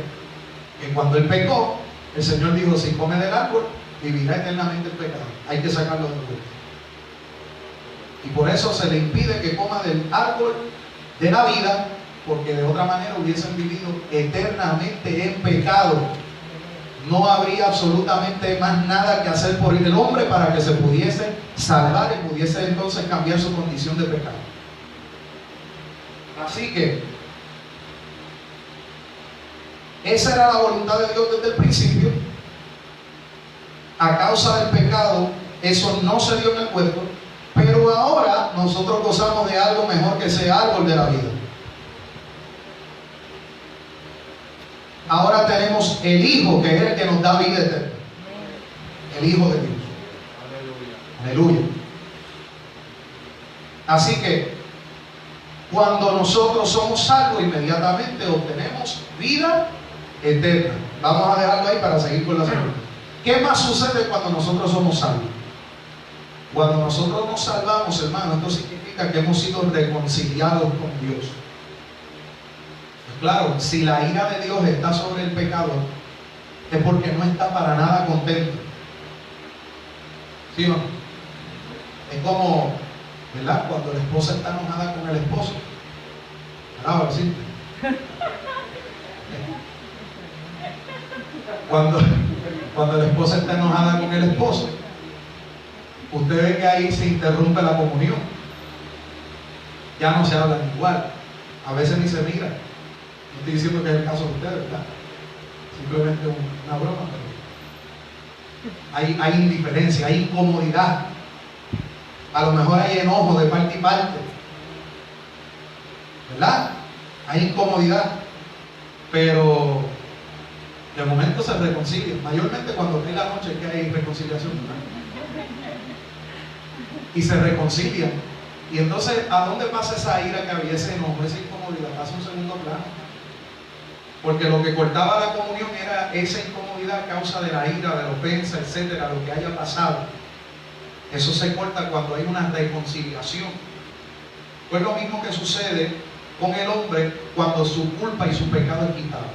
Que cuando él pecó, el Señor dijo: si come del árbol, vivirá eternamente el pecado. Hay que sacarlo del huerto. Y por eso se le impide que coma del árbol de la vida, porque de otra manera hubiesen vivido eternamente en pecado. No habría absolutamente más nada que hacer por el hombre para que se pudiese salvar y pudiese entonces cambiar su condición de pecado. Así que Esa era la voluntad de Dios desde el principio. A causa del pecado, eso no se dio en el huerto, pero ahora nosotros gozamos de algo mejor que ese árbol de la vida. Ahora tenemos el Hijo, que es el que nos da vida eterna. El Hijo de Dios. Aleluya. Así que cuando nosotros somos salvos, inmediatamente obtenemos vida eterna. Vamos a dejarlo ahí para seguir con la segunda. ¿Qué más sucede cuando nosotros somos salvos? Cuando nosotros nos salvamos, hermano, esto significa que hemos sido reconciliados con Dios. Claro, si la ira de Dios está sobre el pecador, es porque no está para nada contento. ¿Sí o no? Es como, ¿verdad? Cuando la esposa está enojada con el esposo. ¿Verdad? ¿Sí? Cuando la esposa está enojada con el esposo, usted ve que ahí se interrumpe la comunión. Ya no se hablan igual. A veces ni se miran. No estoy diciendo que es el caso de ustedes, ¿verdad? Simplemente una broma, pero hay indiferencia, hay incomodidad. A lo mejor hay enojo de parte y parte, ¿verdad? Hay incomodidad, pero de momento se reconcilian. Mayormente cuando cae la noche es que hay reconciliación, ¿verdad? Y se reconcilian. Y entonces, ¿a dónde pasa esa ira que había, ese enojo, esa incomodidad? Pasa un segundo plano. Porque lo que cortaba la comunión era esa incomodidad a causa de la ira, de la ofensa, etcétera, lo que haya pasado. Eso se corta cuando hay una reconciliación. Pues lo mismo que sucede con el hombre cuando su culpa y su pecado es quitado.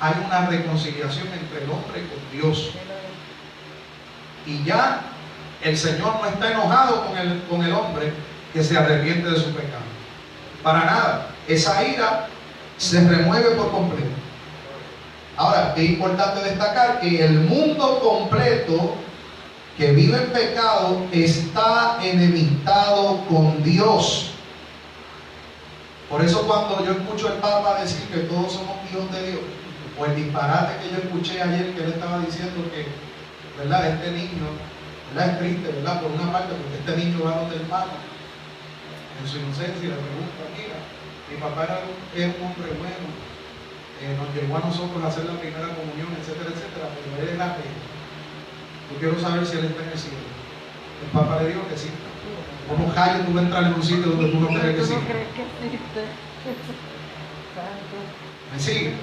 Hay una reconciliación entre el hombre con Dios. Y ya el Señor no está enojado con el hombre que se arrepiente de su pecado. Para nada. Esa ira se remueve por completo. Ahora, es importante destacar que el mundo completo que vive en pecado está enemistado con Dios. Por eso cuando yo escucho al Papa decir que todos somos hijos de Dios, o el disparate que yo escuché ayer que él estaba diciendo que, ¿verdad? Este niño, ¿verdad? Es triste, ¿verdad? Por una parte, porque este niño va donde el Papa, en su inocencia, le pregunta, mira, mi papá era un hombre bueno, nos llevó a nosotros a hacer la primera comunión, etcétera, etcétera, pero él es ateo. Yo quiero saber si él está en el cielo. El Papa le dijo que sí. ¿Cómo calles tú vas a entrar en un sitio donde tú no crees que sí? ¿Me sigue?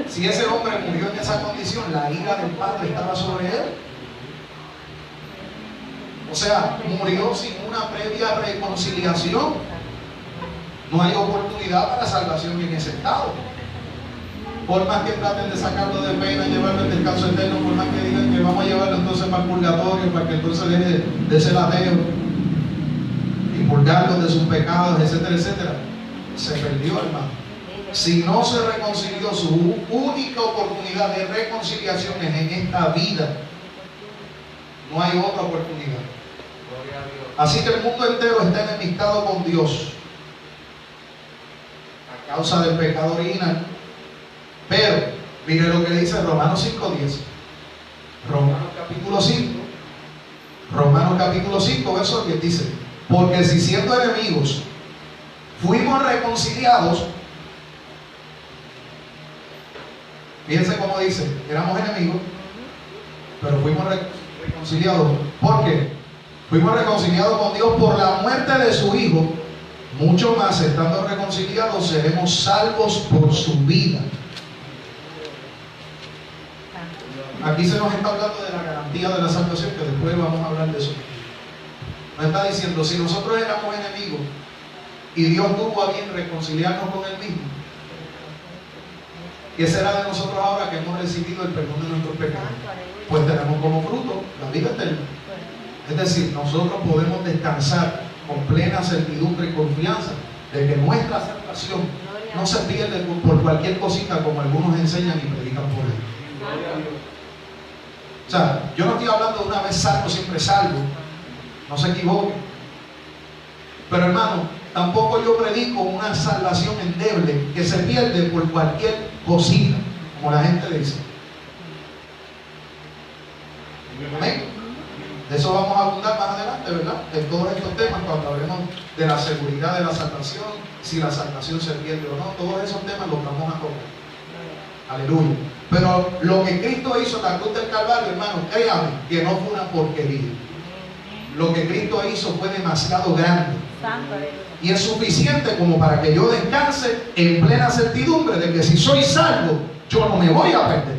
Si ese hombre murió en esa condición, la ira del Padre estaba sobre él. O sea, murió sin una previa reconciliación. No hay oportunidad para salvación en ese estado. Por más que traten de sacarlo de pena, llevarlo al descanso eterno, por más que digan que vamos a llevarlo entonces para el purgatorio, para que entonces deje de ser ateo y purgarlo de sus pecados, etcétera, etcétera, se perdió, hermano. Si no se reconcilió, su única oportunidad de reconciliación es en esta vida. No hay otra oportunidad. Así que el mundo entero está enemistado con Dios a causa del pecado original. Pero, mire lo que dice Romanos 5:10. Romanos capítulo 5, verso 10 dice: porque si siendo enemigos fuimos reconciliados. Fíjense cómo dice, éramos enemigos, pero fuimos reconciliados. ¿Por qué? Fuimos reconciliados con Dios por la muerte de su Hijo. Mucho más, estando reconciliados, seremos salvos por su vida. Aquí se nos está hablando de la garantía de la salvación, que después vamos a hablar de eso. Nos está diciendo, si nosotros éramos enemigos y Dios tuvo a bien reconciliarnos con Él mismo, ¿qué será de nosotros ahora que hemos recibido el perdón de nuestros pecados? Pues tenemos como fruto la vida eterna. Es decir, nosotros podemos descansar con plena certidumbre y confianza de que nuestra salvación no se pierde por cualquier cosita como algunos enseñan y predican por él. O sea, yo no estoy hablando de una vez salvo, siempre salvo. No se equivoque. Pero hermano, tampoco yo predico una salvación endeble que se pierde por cualquier bocina, como la gente dice. Amén. De eso vamos a abundar más adelante, ¿verdad? En todos estos temas, cuando hablemos de la seguridad de la salvación, si la salvación se pierde o no, todos esos temas los vamos a tocar. Aleluya. Pero lo que Cristo hizo en la cruz del Calvario, hermano, créame que no fue una porquería. Lo que Cristo hizo fue demasiado grande. Y es suficiente como para que yo descanse en plena certidumbre de que si soy salvo, yo no me voy a perder.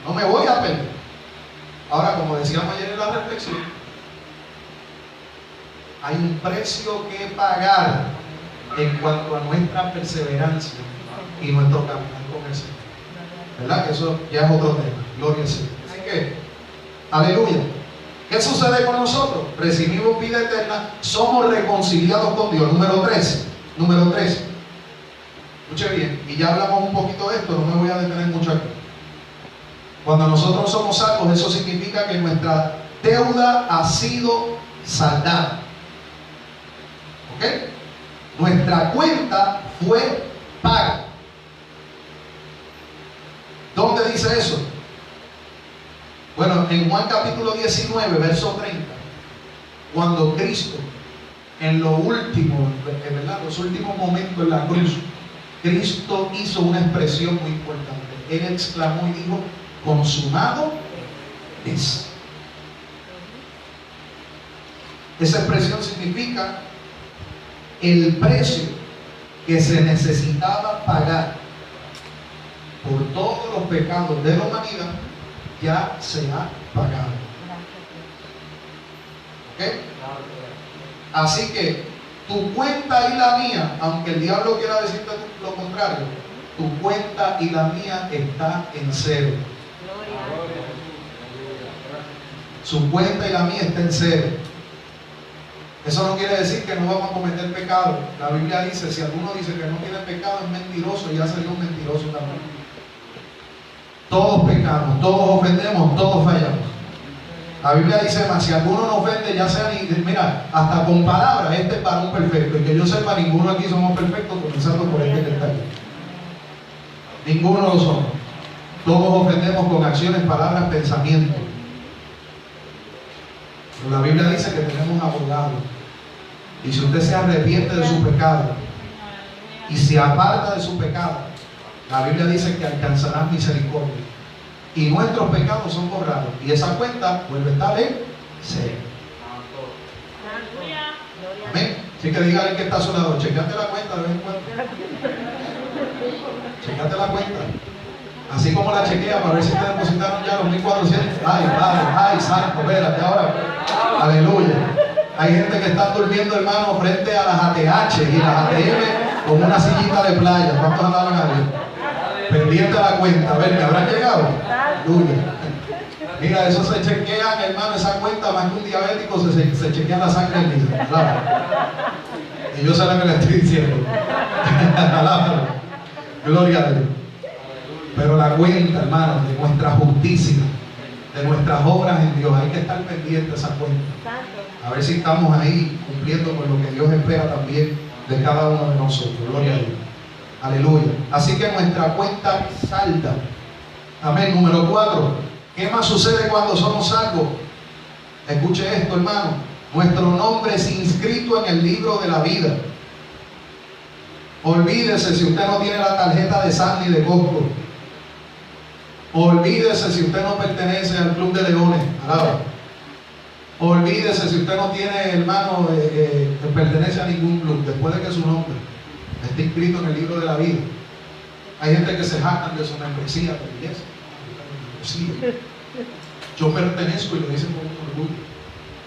No me voy a perder. Ahora, como decíamos ayer en la reflexión, hay un precio que pagar en cuanto a nuestra perseverancia y nuestro caminar con el Señor. ¿Verdad? Que eso ya es otro tema. Gloria al Señor. Así que, aleluya. ¿Qué sucede con nosotros? Recibimos vida eterna, somos reconciliados con Dios. Número 3. Escuche bien, y ya hablamos un poquito de esto, no me voy a detener mucho aquí. Cuando nosotros somos salvos, eso significa que nuestra deuda ha sido saldada. ¿Ok? Nuestra cuenta fue paga. ¿Dónde dice eso? Bueno, en Juan capítulo 19, verso 30, cuando Cristo, en lo último, ¿verdad? Los últimos momentos en la cruz, Cristo hizo una expresión muy importante. Él exclamó y dijo: consumado es. Esa expresión significa el precio que se necesitaba pagar por todos los pecados de la humanidad ya se ha pagado. ¿Ok? Así que tu cuenta y la mía, aunque el diablo quiera decirte lo contrario, tu cuenta y la mía está en cero. Su cuenta y la mía está en cero. Eso no quiere decir que no vamos a cometer pecado. La Biblia dice: si alguno dice que no tiene pecado, es mentiroso, y ya sería un mentiroso también. Todos pecamos, todos ofendemos, todos fallamos. La Biblia dice más: si alguno no ofende, ya sea mira, hasta con palabras, este es varón perfecto. Y que yo sepa, ninguno aquí somos perfectos, comenzando por este que está aquí. Ninguno lo somos. Todos ofendemos con acciones, palabras, pensamientos. Pero la Biblia dice que tenemos abogado. Y si usted se arrepiente de su pecado y se aparta de su pecado, la Biblia dice que alcanzarás misericordia. Y nuestros pecados son borrados. Y esa cuenta vuelve a estar en cero. Amén. Así que dígale que está a su lado: checate la cuenta de vez en cuando. Checate la cuenta. Así como la chequea para ver si te depositaron ya los 1,400. Ay, padre, ay, santo, espérate ahora. Aleluya. Hay gente que está durmiendo, hermano, frente a las ATH y las ATM con una sillita de playa. ¿Cuántos andaban ahí? Pendiente a la cuenta. A ver, ¿me habrán llegado? Aleluya. Mira, eso se chequean, hermano, esa cuenta más que un diabético se chequea la sangre en vida. Claro. Y yo sé lo que le estoy diciendo. Gloria a Dios. Pero la cuenta, hermano, de nuestra justicia, de nuestras obras en Dios, hay que estar pendiente de esa cuenta. A ver si estamos ahí cumpliendo con lo que Dios espera también de cada uno de nosotros. Gloria a Dios. Aleluya. Así que nuestra cuenta salda. Amén. Número 4. ¿Qué más sucede cuando somos salvos? Escuche esto, hermano. Nuestro nombre es inscrito en el libro de la vida. Olvídese si usted no tiene la tarjeta de San ni de Costco. Olvídese si usted no pertenece al Club de Leones. Alaba. Olvídese si usted no tiene, hermano, pertenece a ningún club, después de que su nombre esté inscrito en el libro de la vida. Hay gente que se jactan de su membresía de la iglesia. Yo pertenezco, y lo dicen con un orgullo,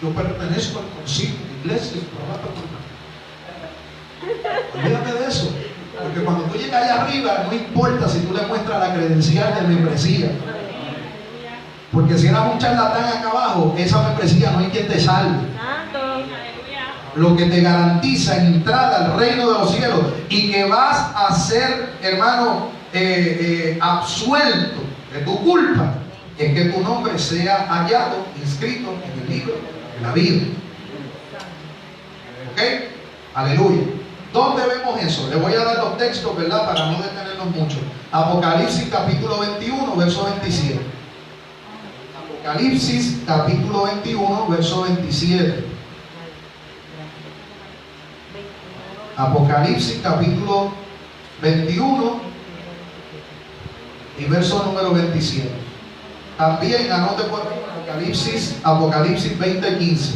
yo pertenezco al concilio de iglesia. Olvídate de eso, porque cuando tú llegas allá arriba, no importa si tú le muestras la credencial de membresía, porque si eras un charlatán acá abajo, esa membresía no hay quien te salve. Lo que te garantiza entrada al reino de los cielos y que vas a ser, hermano, absuelto de tu culpa, es que tu nombre sea hallado, inscrito en el libro de la vida. ¿Ok? Aleluya. ¿Dónde vemos eso? Le voy a dar los textos, ¿verdad? Para no detenernos mucho. Apocalipsis capítulo 21, verso 27. Apocalipsis capítulo 21, verso 27. Apocalipsis capítulo 21 y verso número 27. También anote por ahí Apocalipsis 20:15.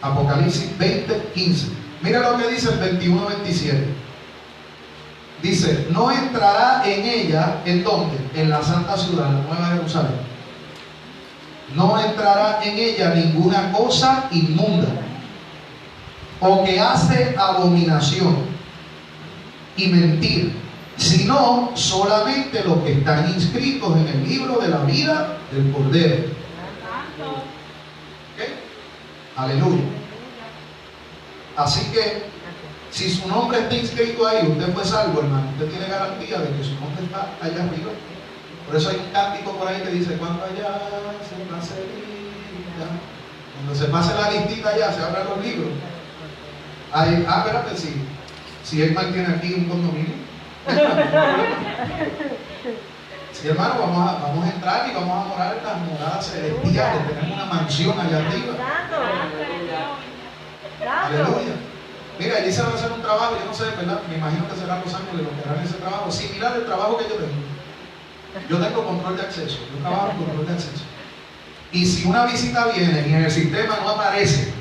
Apocalipsis 20:15. Mira lo que dice el 21:27. Dice: no entrará en ella, ¿en dónde? En la santa ciudad, la nueva Jerusalén. No entrará en ella ninguna cosa inmunda o que hace abominación y mentir, sino solamente los que están inscritos en el libro de la vida del Cordero. ¿Okay? Aleluya. Así que si su nombre está inscrito ahí, usted fue salvo, hermano. Usted tiene garantía de que su nombre está allá arriba. Por eso hay un cántico por ahí que dice: cuando allá se pase lista. Cuando se pase la listita ya, se abran los libros. Ahí, espérate, si él mantiene aquí un condominio. Sí, hermano, vamos a entrar y vamos a morar en las moradas celestiales. Tenemos una mansión allá arriba. Aleluya. Mira, allí se va a hacer un trabajo, yo no sé, ¿verdad? Me imagino que serán Los Ángeles los que harán ese trabajo, similar al trabajo que yo tengo. Yo tengo control de acceso, yo trabajo en control de acceso. Y si una visita viene y en el sistema no aparece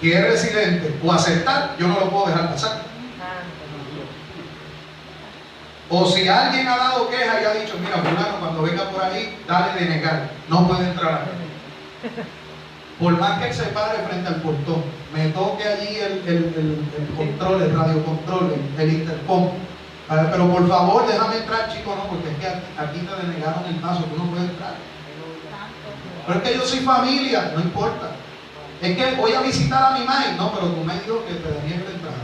que es residente o aceptar, yo no lo puedo dejar pasar. O si alguien ha dado queja y ha dicho: mira, fulano, cuando venga por ahí, dale de negar, no puede entrar. Por más que él se pare frente al portón, me toque allí el control, el radiocontrol, el intercom. Pero por favor, déjame entrar, chico, no, porque es que aquí te denegaron el paso, tú no puedes entrar. Pero es que yo soy familia, no importa. Es que voy a visitar a mi madre. No, pero tu madre dijo que te deniegue la entrada.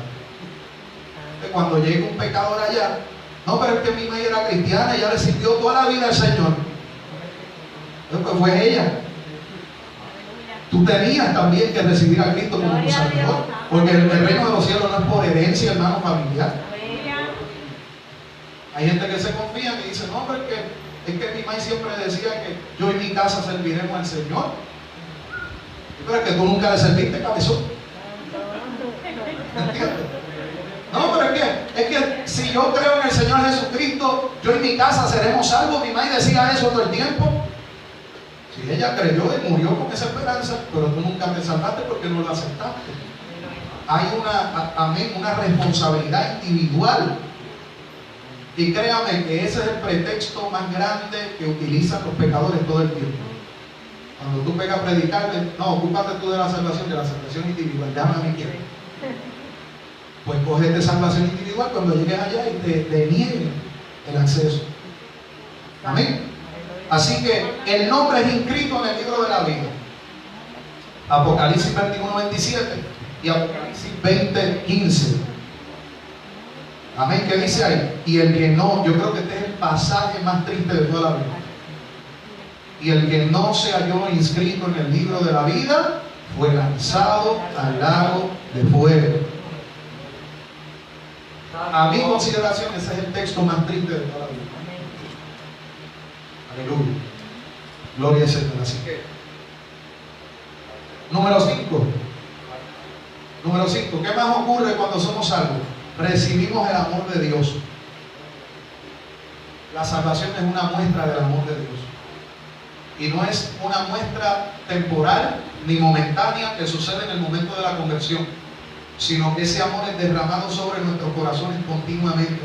Cuando llegue un pecador allá, no, pero es que mi madre era cristiana, ella le sirvió toda la vida al Señor. Pues fue ella. Tú tenías también que recibir a Cristo como tu Salvador, porque el reino de los cielos no es por herencia, hermano, familiar. Hay gente que se confía y dice: no, pero es que mi madre siempre decía que yo y mi casa serviremos al Señor. Pero es que tú nunca le serviste, cabezón. ¿Entiendes? No, pero es que si yo creo en el Señor Jesucristo, yo y mi casa seremos salvos. Mi madre decía eso todo el tiempo. Si ella creyó y murió con esa esperanza, pero tú nunca te salvaste porque no lo aceptaste. Hay una responsabilidad individual. Y créame que ese es el pretexto más grande que utilizan los pecadores todo el tiempo. Cuando tú pegas a predicarle: no, ocúpate tú de la salvación individual, déjame a mí quiero. Pues cógete salvación individual cuando llegues allá y te nieguen el acceso. Amén. Así que el nombre es inscrito en el libro de la vida. Apocalipsis 21:27 y Apocalipsis 20:15. Amén. ¿Qué dice ahí? Y el que no, yo creo que este es el pasaje más triste de toda la Biblia. Y el que no se halló inscrito en el libro de la vida fue lanzado al lago de fuego. A mi consideración, ese es el texto más triste de toda la Biblia. Aleluya. Gloria al Señor. Así que, número 5. Número 5. ¿Qué más ocurre cuando somos salvos? Recibimos el amor de Dios. La salvación es una muestra del amor de Dios. Y no es una muestra temporal ni momentánea que sucede en el momento de la conversión, sino que ese amor es derramado sobre nuestros corazones continuamente.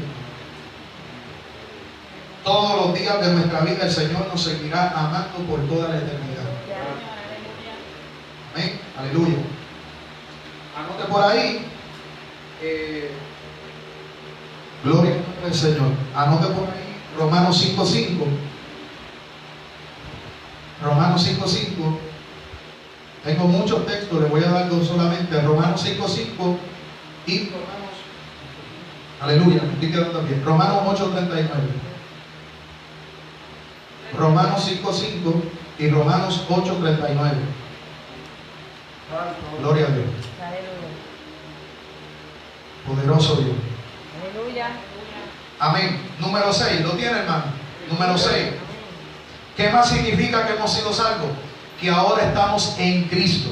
Todos los días de nuestra vida el Señor nos seguirá amando por toda la eternidad. Amén. Aleluya. Anote por ahí. Gloria al Señor. Anote por ahí Romanos 5:5. Romanos 5:5. Tengo muchos textos, les voy a dar dos solamente. Romanos 5:5 y Romanos. Aleluya, me estoy quedando bien. Romanos 8:39. Romanos 5:5 y Romanos 8:39. Santo. Gloria a Dios. Aleluya. Poderoso Dios. Aleluya. Amén. Número 6. ¿Lo tiene, hermano? Número 6. ¿Qué más significa que hemos sido salvos? Que ahora estamos en Cristo.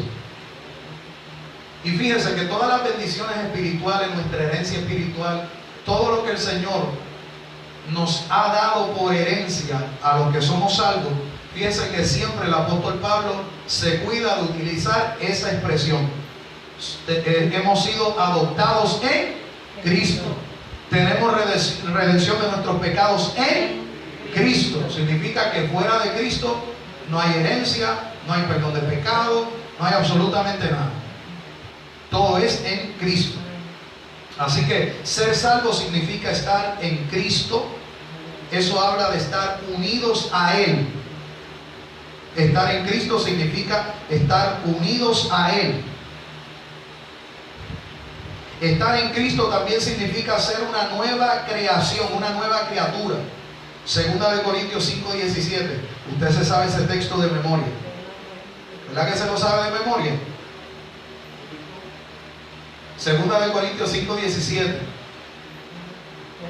Y fíjense que todas las bendiciones espirituales, nuestra herencia espiritual, todo lo que el Señor nos ha dado por herencia a los que somos salvos, fíjense que siempre el apóstol Pablo se cuida de utilizar esa expresión. Hemos sido adoptados en Cristo. Tenemos redención de nuestros pecados en Cristo. Significa que fuera de Cristo no hay herencia, no hay perdón de pecado, no hay absolutamente nada. Todo es en Cristo. Así que ser salvo significa estar en Cristo. Eso habla de estar unidos a Él. Estar en Cristo significa estar unidos a Él. Estar en Cristo también significa ser una nueva creación, una nueva criatura. Segunda de Corintios 5:17. Usted se sabe ese texto de memoria. ¿Verdad que se lo sabe de memoria? Segunda de Corintios 5:17.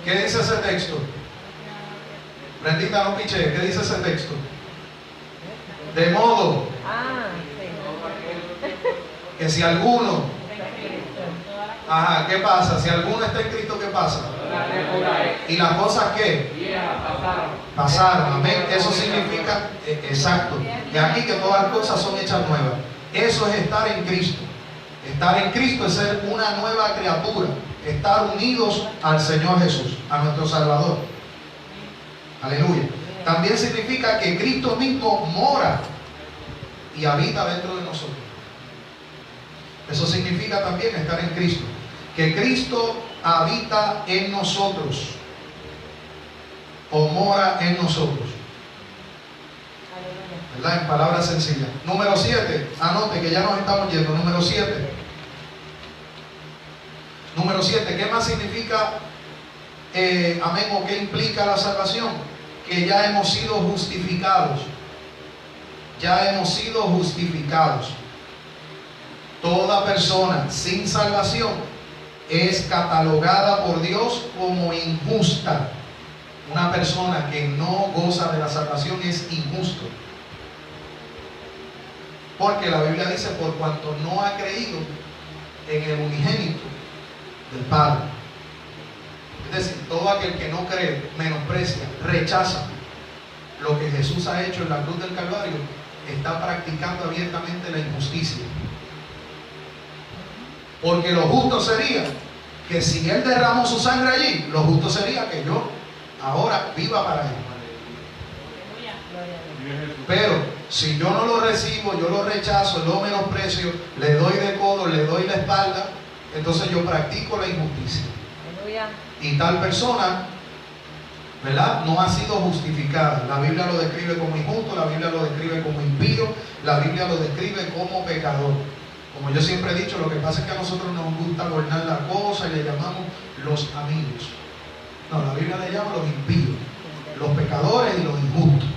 ¿Qué dice ese texto? Brendita, no piche. ¿Qué dice ese texto? De modo que si alguno, ¿qué pasa? Si alguno está en Cristo, ¿qué pasa? Y las cosas que pasaron, amén. Eso significa, exacto, que aquí que todas las cosas son hechas nuevas. Eso es estar en Cristo. Estar en Cristo es ser una nueva criatura, estar unidos al Señor Jesús, a nuestro Salvador. Aleluya. También significa que Cristo mismo mora y habita dentro de nosotros. Eso significa también estar en Cristo, que Cristo habita en nosotros o mora en nosotros. ¿Verdad? En palabras sencillas. Número 7, anote que ya nos estamos yendo. Número 7. Número 7, ¿qué más significa amén, o qué implica la salvación? Que ya hemos sido justificados. Ya hemos sido justificados. Toda persona sin salvación es catalogada por Dios como injusta. Una persona que no goza de la salvación es injusto. Porque la Biblia dice, por cuanto no ha creído en el unigénito del Padre. Es decir, todo aquel que no cree, menosprecia, rechaza lo que Jesús ha hecho en la cruz del Calvario, está practicando abiertamente la injusticia. Porque lo justo sería que si Él derramó su sangre allí, lo justo sería que yo ahora viva para Él. Pero si yo no lo recibo, yo lo rechazo, lo menosprecio, le doy de codo, le doy la espalda, entonces yo practico la injusticia. Y tal persona, ¿verdad?, no ha sido justificada. La Biblia lo describe como injusto, la Biblia lo describe como impío, la Biblia lo describe como pecador. Como yo siempre he dicho, lo que pasa es que a nosotros nos gusta adornar la cosa y le llamamos los amigos. No, la Biblia le llama los impíos, los pecadores y los injustos.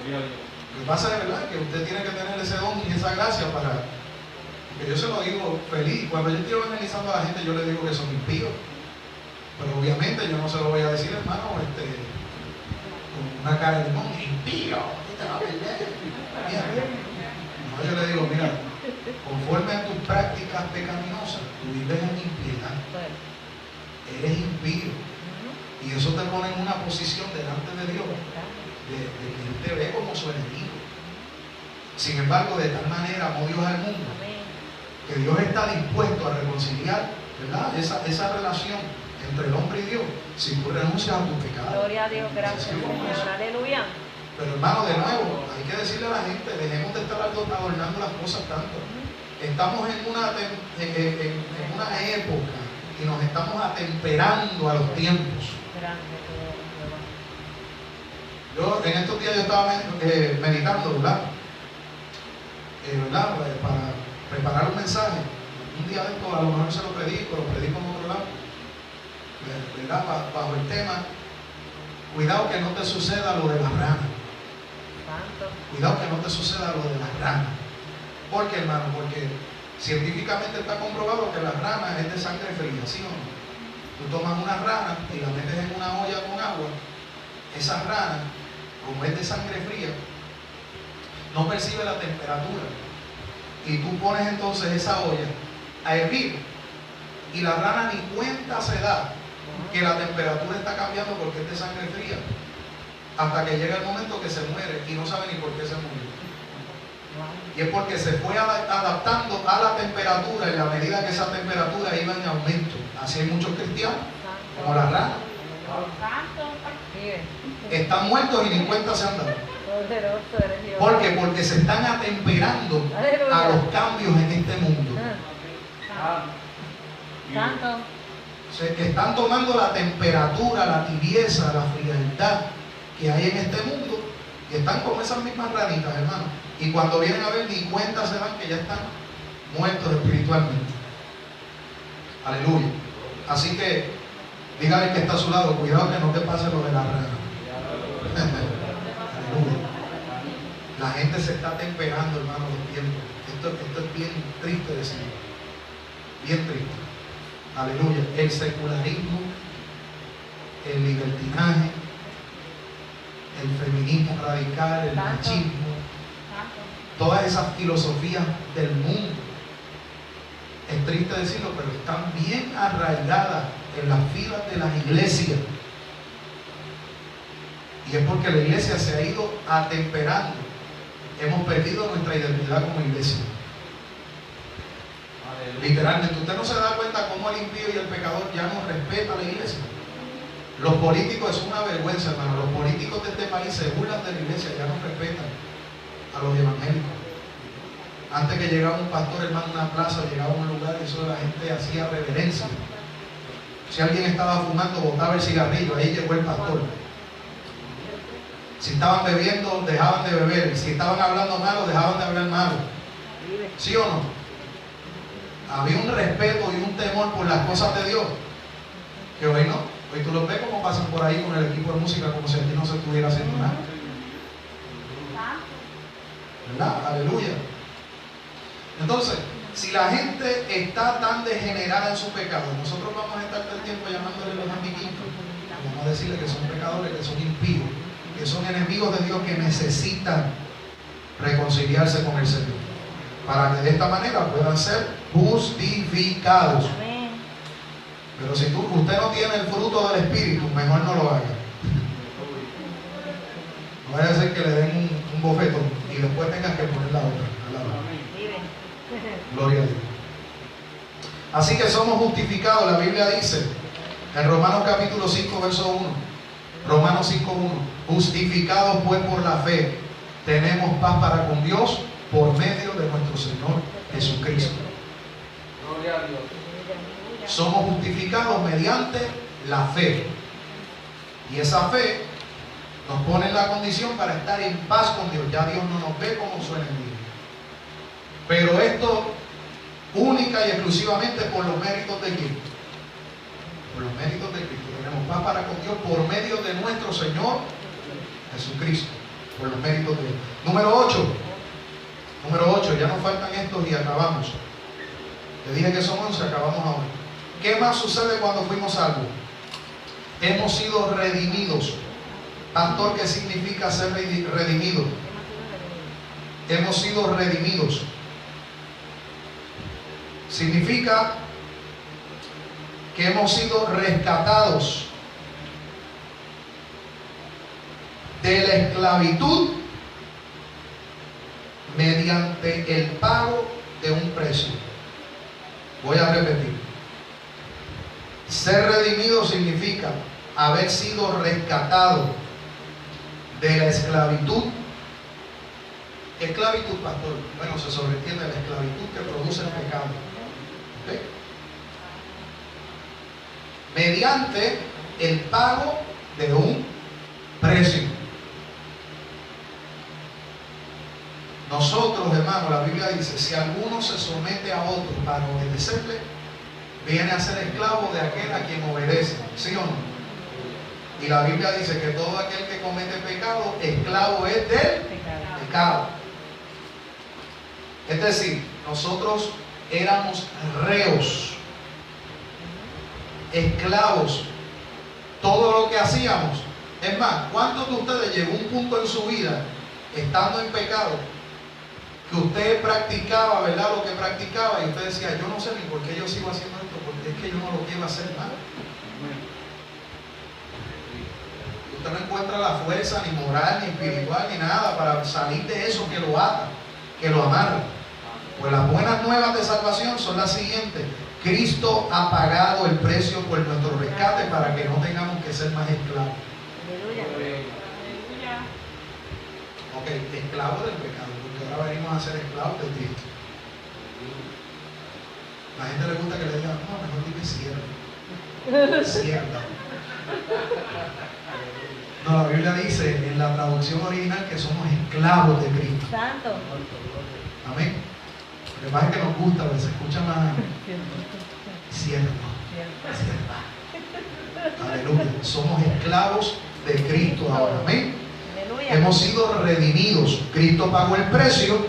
Lo que pasa es, ¿verdad?, que usted tiene que tener ese don y esa gracia para que yo se lo digo feliz. Cuando yo estoy evangelizando a la gente, yo le digo que son impíos. Pero obviamente yo no se lo voy a decir, hermano, con una cara de limón, impío, te va a perder. No, yo le digo, mira, conforme a tus prácticas pecaminosas, tú vives en impiedad. Eres impío. Y eso te pone en una posición delante de Dios, de que Él te ve como su enemigo. Sin embargo, de tal manera amó Dios al mundo, que Dios está dispuesto a reconciliar, ¿verdad?, esa relación entre el hombre y Dios, si tú renuncias a tu pecado. Gloria a Dios, gracias Señor, aleluya. Pero hermano, de nuevo, hay que decirle a la gente, dejemos de estar adornando las cosas tanto. Estamos en una época y nos estamos atemperando a los tiempos. Yo en estos días yo estaba meditando, ¿verdad? ¿Verdad? Pues para preparar un mensaje. Un día de esto a lo mejor se lo predico en otro lado. ¿Verdad? Bajo el tema, cuidado que no te suceda lo de las ranas. Cuidado que no te suceda lo de las ranas. ¿Por qué, hermano? Porque científicamente está comprobado que la rana es de sangre fría, ¿sí o no? Tú tomas una rana y la metes en una olla con agua. Esa rana, como es de sangre fría, no percibe la temperatura. Y tú pones entonces esa olla a hervir y la rana ni cuenta se da que la temperatura está cambiando porque es de sangre fría, hasta que llega el momento que se muere y no sabe ni por qué se murió. Y es porque se fue adaptando a la temperatura en la medida que esa temperatura iba en aumento. Así hay muchos cristianos, como la rana. Están muertos y ni cuenta se han dado. ¿Por qué? Porque se están atemperando a los cambios en este mundo. Están tomando la temperatura, la tibieza, la frialdad que hay en este mundo y están como esas mismas ranitas, hermano. Y cuando vienen a ver, ni cuenta se dan que ya están muertos espiritualmente. Aleluya. Así que dígale que está a su lado, cuidado que no te pase lo de la rana. Aleluya. La gente se está temperando, hermano, los tiempos. Esto es bien triste decirlo. Bien triste. Aleluya. El secularismo, el libertinaje, el feminismo radical, el machismo, todas esas filosofías del mundo, es triste decirlo, pero están bien arraigadas en las filas de las iglesias. Y es porque la iglesia se ha ido atemperando. Hemos perdido nuestra identidad como iglesia. Literalmente, usted no se da cuenta cómo el impío y el pecador ya no respetan a la iglesia. Los políticos, es una vergüenza, hermano. Los políticos de este país se burlan de la iglesia, ya no respetan a los evangélicos. Antes que llegaba un pastor, hermano, a una plaza, llegaba a un lugar y eso la gente hacía reverencia. Si alguien estaba fumando, botaba el cigarrillo, ahí llegó el pastor. Si estaban bebiendo, dejaban de beber. Si estaban hablando malo, dejaban de hablar malo. ¿Sí o no? Había un respeto y un temor por las cosas de Dios, que hoy no. Hoy tú los ves como pasan por ahí con el equipo de música, como si aquí no se estuviera haciendo nada. ¿Verdad? Aleluya. Entonces, si la gente está tan degenerada en su pecado, nosotros vamos a estar todo el tiempo llamándole los amiguitos. Vamos a decirle que son pecadores, que son impíos, que son enemigos de Dios, que necesitan reconciliarse con el Señor, para que de esta manera puedan ser justificados. Pero si usted no tiene el fruto del Espíritu, mejor no lo haga. No vaya a ser que le den un bofetón y después tengas que poner la otra. Gloria a Dios. Así que somos justificados. La Biblia dice en Romanos capítulo 5 verso 1, Romanos 5, 1, justificados pues por la fe tenemos paz para con Dios por medio de nuestro Señor Jesucristo. Gloria a Dios. Somos justificados mediante la fe. Y esa fe nos pone en la condición para estar en paz con Dios. Ya Dios no nos ve como su enemigo. Pero esto única y exclusivamente por los méritos de quién? Por los méritos de Cristo. Tenemos paz para con Dios por medio de nuestro Señor Jesucristo. Por los méritos de Dios. Número 8. Número 8. Ya nos faltan estos y acabamos. Te dije que son 11, acabamos ahora. ¿Qué más sucede cuando fuimos salvos? Hemos sido redimidos. Pastor, ¿qué significa ser redimido? Hemos sido redimidos. Significa que hemos sido rescatados de la esclavitud mediante el pago de un precio. Voy a repetir. Ser redimido significa haber sido rescatado de la esclavitud. ¿Qué esclavitud, pastor? Bueno, se sobreentiende la esclavitud que produce el pecado. ¿Okay? Mediante el pago de un precio. Nosotros, hermanos, la Biblia dice, si alguno se somete a otro para obedecerle, viene a ser esclavo de aquel a quien obedece. ¿Sí o no? Y la Biblia dice que todo aquel que comete pecado, esclavo es del pecado. Es decir, nosotros éramos reos, esclavos, todo lo que hacíamos. Es más, ¿cuántos de ustedes llegó un punto en su vida, estando en pecado, que usted practicaba, ¿verdad? Lo que practicaba, y usted decía, yo no sé ni por qué yo sigo haciendo esto, porque es que yo no lo quiero hacer mal. Usted no encuentra la fuerza, ni moral, ni espiritual, ni nada, para salir de eso que lo ata, que lo amarra. Pues las buenas nuevas de salvación son las siguientes. Cristo ha pagado el precio por nuestro rescate para que no tengamos que ser más esclavos. Ok, esclavos del pecado, porque ahora venimos a ser esclavos de Cristo. La gente le gusta que le digan, no, mejor dime siervo. Sierva. No, la Biblia dice en la traducción original que somos esclavos de Cristo. Santo. Amén. Lo que pasa es que nos gusta, porque se escucha más siervo. Sierva. Aleluya. Somos esclavos de Cristo ahora. Amén. Aleluya. Hemos sido redimidos. Cristo pagó el precio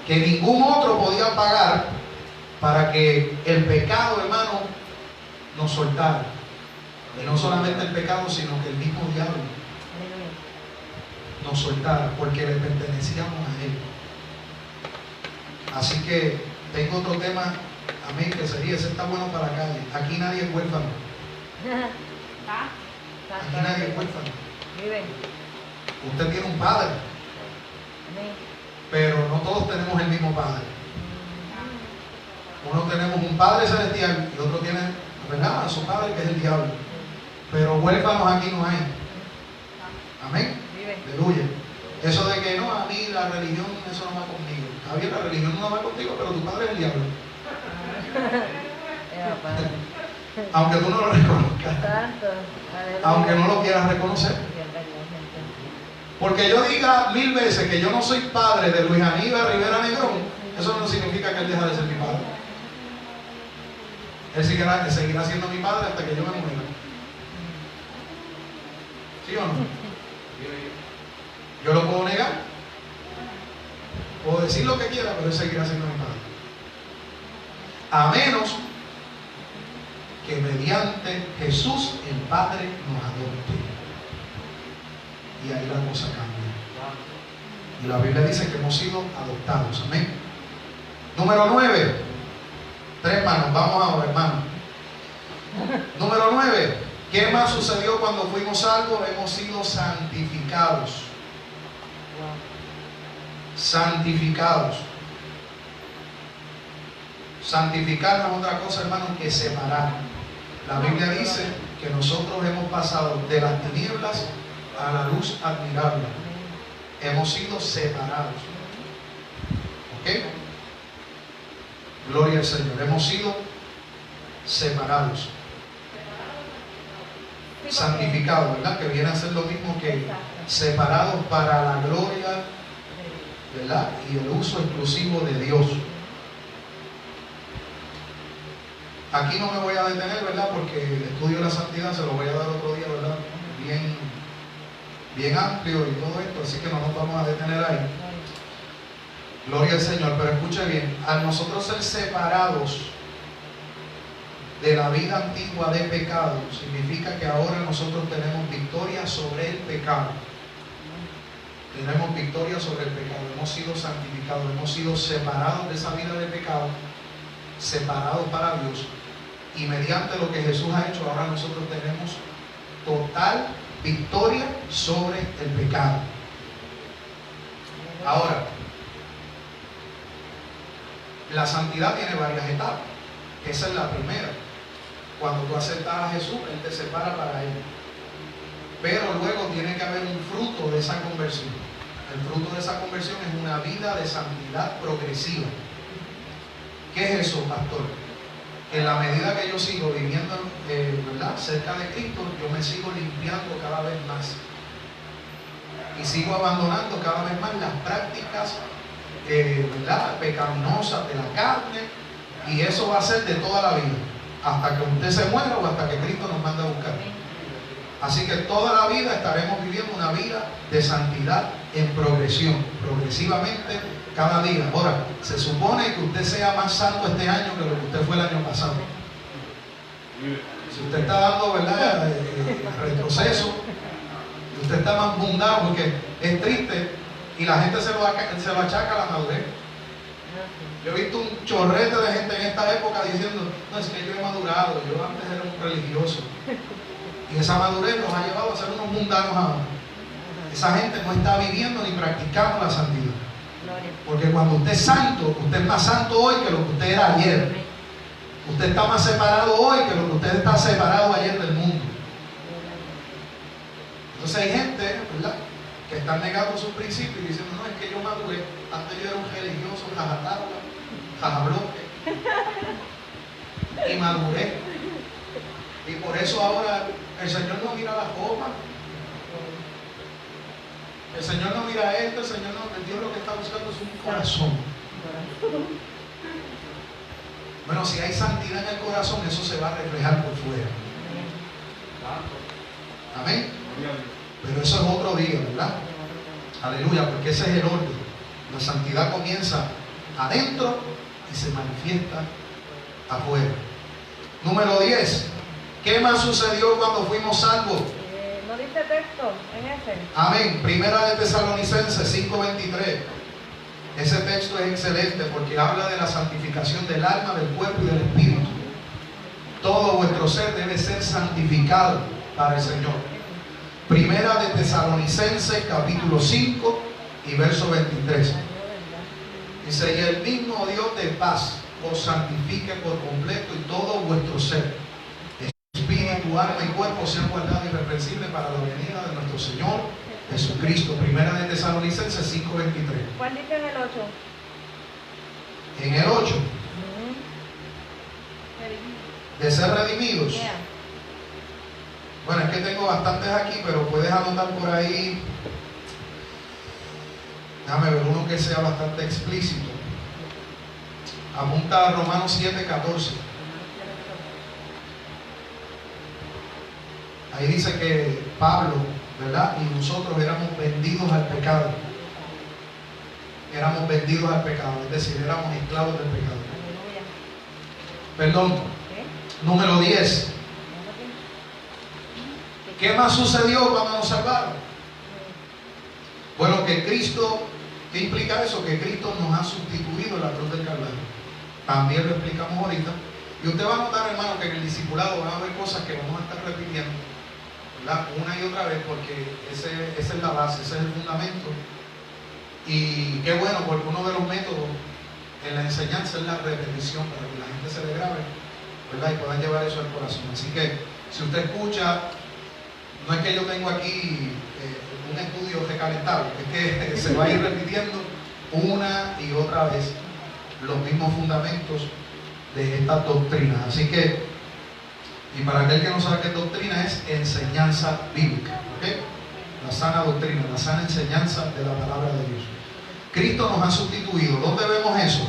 que ningún otro podía pagar para que el pecado, hermano, nos soltara. Y no solamente el pecado, sino que el mismo diablo nos soltara, porque le pertenecíamos a él. Así que tengo otro tema, amén, que sería, ese está bueno para la calle. Aquí nadie es huérfano. Aquí nadie es huérfano. Viven. Usted tiene un padre, Amén. pero no todos tenemos el mismo padre. Uno tenemos un padre celestial y otro tiene, ¿verdad?, a su padre, que es el diablo. Pero huérfanos aquí no hay. Amén. Viven. Aleluya. Eso de que no, a mí la religión, eso no va conmigo. Está bien, la religión no va contigo, pero tu padre es el diablo. Aunque tú no lo reconozcas. Santo. Aleluya. Aunque no lo quieras reconocer. Porque yo diga 1000 veces que yo no soy padre de Luis Aníbal Rivera Negrón, eso no significa que él deja de ser mi padre. Él seguirá siendo mi padre hasta que yo me muera. ¿Sí o no? Yo lo puedo negar, puedo decir lo que quiera, pero él seguirá siendo mi padre. A menos que mediante Jesús el Padre nos adopte. Y ahí la cosa cambia. Y la Biblia dice que hemos sido adoptados. Amén. Número 9. 3 manos, vamos ahora, hermano. Número 9. ¿Qué más sucedió cuando fuimos salvos? Hemos sido santificados. Santificados. Santificar no es otra cosa, hermano, que separar. La Biblia dice que nosotros hemos pasado de las tinieblas a la luz admirable. Hemos sido separados. ¿Ok? Gloria al Señor. Hemos sido separados. Santificados, ¿verdad? Que viene a ser lo mismo que separados para la gloria, ¿verdad? Y el uso exclusivo de Dios. Aquí no me voy a detener, ¿verdad? Porque el estudio de la santidad se lo voy a dar otro día, ¿verdad? Bien amplio y todo esto, así que no nos vamos a detener ahí. Gloria al Señor, pero escuche bien, al nosotros ser separados de la vida antigua de pecado, significa que ahora nosotros tenemos victoria sobre el pecado. Tenemos victoria sobre el pecado, hemos sido santificados, hemos sido separados de esa vida de pecado, separados para Dios, y mediante lo que Jesús ha hecho, ahora nosotros tenemos total victoria sobre el pecado. Ahora, la santidad tiene varias etapas. Esa es la primera. Cuando tú aceptas a Jesús, Él te separa para Él. Pero luego tiene que haber un fruto de esa conversión. El fruto de esa conversión es una vida de santidad progresiva. ¿Qué es eso, pastor? En la medida que yo sigo viviendo, ¿verdad?, cerca de Cristo, yo me sigo limpiando cada vez más. Y sigo abandonando cada vez más las prácticas, ¿verdad?, pecaminosas de la carne. Y eso va a ser de toda la vida. Hasta que usted se muera o hasta que Cristo nos mande a buscar. Así que toda la vida estaremos viviendo una vida de santidad en progresión, progresivamente cada día. Ahora, se supone que usted sea más santo este año que lo que usted fue el año pasado. Si usted está dando, ¿verdad?, retroceso, usted está más mundano, porque es triste y la gente se lo achaca a la madurez. Yo he visto un chorrete de gente en esta época diciendo, no, es que yo he madurado, yo antes era un religioso. Y esa madurez nos ha llevado a ser unos mundanos ahora. Esa gente no está viviendo ni practicando la santidad. Porque cuando usted es santo, usted es más santo hoy que lo que usted era ayer. Usted está más separado hoy que lo que usted está separado ayer del mundo. Entonces hay gente, ¿verdad?, que están negando sus principios y diciendo, no, es que yo maduré. Antes yo era un religioso, jajatabla, jajabloque. Y maduré. Y por eso ahora el Señor no mira la copa. El Señor no mira esto, el Señor no, Dios lo que está buscando es un corazón. Bueno, si hay santidad en el corazón, eso se va a reflejar por fuera. Amén. Pero eso es otro día, ¿verdad? Aleluya, porque ese es el orden. La santidad comienza adentro y se manifiesta afuera. Número 10. ¿Qué más sucedió cuando fuimos salvos? ¿No dice texto en ese? Amén. Primera de Tesalonicenses 5:23. Ese texto es excelente porque habla de la santificación del alma, del cuerpo y del espíritu. Todo vuestro ser debe ser santificado para el Señor. Primera de Tesalonicenses capítulo 5 y verso 23. Dice, y el mismo Dios de paz os santifique por completo y todo vuestro ser, espíritu, alma y cuerpo sean guardados irreprensibles para la venida de nuestro Señor Jesucristo. Primera de Tesalonicenses 5:23. ¿Cuál dice en el 8? En el 8, de ser redimidos. Yeah. Bueno, es que tengo bastantes aquí, pero puedes anotar por ahí. Déjame ver uno que sea bastante explícito. Apunta a Romanos 7:14. Ahí dice que Pablo, ¿verdad?, y nosotros éramos vendidos al pecado. Éramos vendidos al pecado, es decir, éramos esclavos del pecado. Perdón. Número 10. ¿Qué más sucedió cuando nos salvaron? Bueno, que Cristo, ¿qué implica eso? Que Cristo nos ha sustituido en la cruz del Calvario. También lo explicamos ahorita. Y usted va a notar, hermano, que en el discipulado van a haber cosas que vamos a estar repitiendo, ¿verdad?, una y otra vez, porque esa es la base, ese es el fundamento. Y qué bueno, porque uno de los métodos en la enseñanza es la repetición, para que la gente se le grabe, ¿verdad?, y puedan llevar eso al corazón. Así que, si usted escucha, no es que yo tengo aquí un estudio recalentado, es que se va a ir repitiendo una y otra vez los mismos fundamentos de estas doctrinas. Así que, y para aquel que no sabe qué doctrina es, enseñanza bíblica, ¿okay? La sana doctrina, la sana enseñanza de la palabra de Dios. Cristo nos ha sustituido. ¿Dónde vemos eso?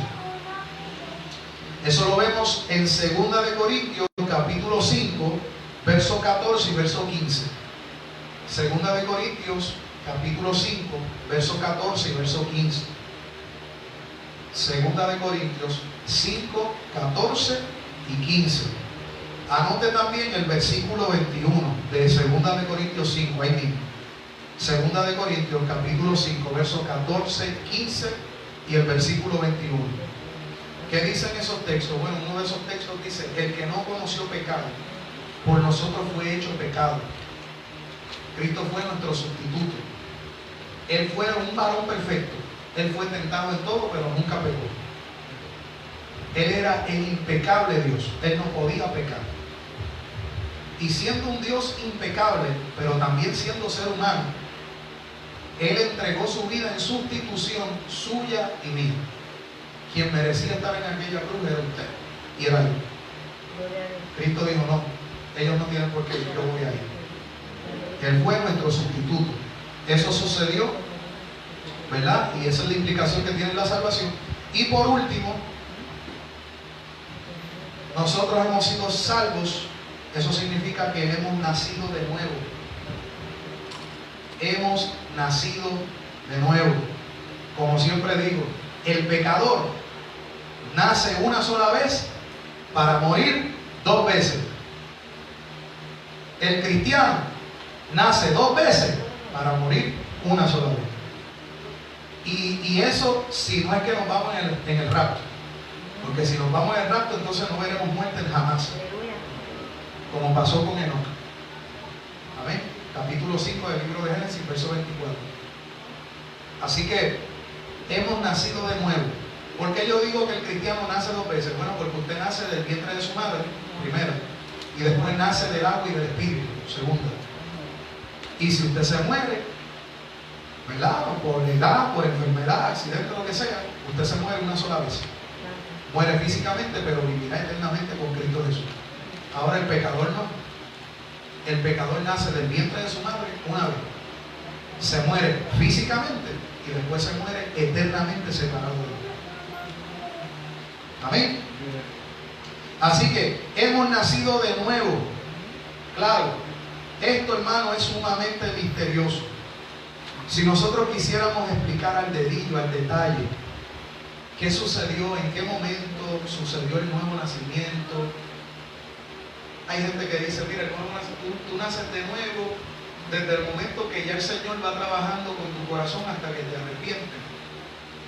Eso lo vemos en 2 de Corintios capítulo 5 verso 14 y verso 15. 2 de Corintios capítulo 5 verso 14 y verso 15. 2 de Corintios 5, 14 y 15. Anote también el versículo 21 de 2 de Corintios 5, ahí mismo. 2 de Corintios capítulo 5 verso 14, 15 y el versículo 21. ¿Qué dicen esos textos? Bueno, uno de esos textos dice: el que no conoció pecado, por nosotros fue hecho pecado. Cristo fue nuestro sustituto. Él fue un varón perfecto. Él fue tentado en todo, pero nunca pecó. Él era el impecable Dios. Él no podía pecar. Y siendo un Dios impecable, pero también siendo ser humano, Él entregó su vida en sustitución suya y mía. Quien merecía estar en aquella cruz era usted y era yo. Cristo dijo: no, ellos no tienen por qué, yo voy a ir. Él fue nuestro sustituto. Eso sucedió, ¿verdad? Y esa es la implicación que tiene la salvación. Y por último, nosotros hemos sido salvos. Eso significa que hemos nacido de nuevo. hemos nacido de nuevo. Como siempre digo, el pecador nace una sola vez para morir 2 veces. El cristiano nace 2 veces para morir una sola vez. Y eso si no es que nos vamos en el rapto. Porque si nos vamos en el rapto, entonces no veremos muerte jamás. Como pasó con Enoc. Amén. Capítulo 5 del libro de Génesis, verso 24. Así que hemos nacido de nuevo. ¿Por qué yo digo que el cristiano nace 2 veces? Bueno, porque usted nace del vientre de su madre, primero, y después nace del agua y del espíritu, segunda. Y si usted se muere, ¿verdad? Por edad, por enfermedad, accidente, lo que sea, usted se muere una sola vez. Muere físicamente, pero vivirá eternamente con Cristo Jesús. Ahora el pecador no. El pecador nace del vientre de su madre una vez. Se muere físicamente y después se muere eternamente separado de Dios. Amén. Así que hemos nacido de nuevo. Claro, esto, hermano, es sumamente misterioso. Si nosotros quisiéramos explicar al dedillo, al detalle, qué sucedió, en qué momento sucedió el nuevo nacimiento. Hay gente que dice, mira, tú naces de nuevo desde el momento que ya el Señor va trabajando con tu corazón hasta que te arrepientes.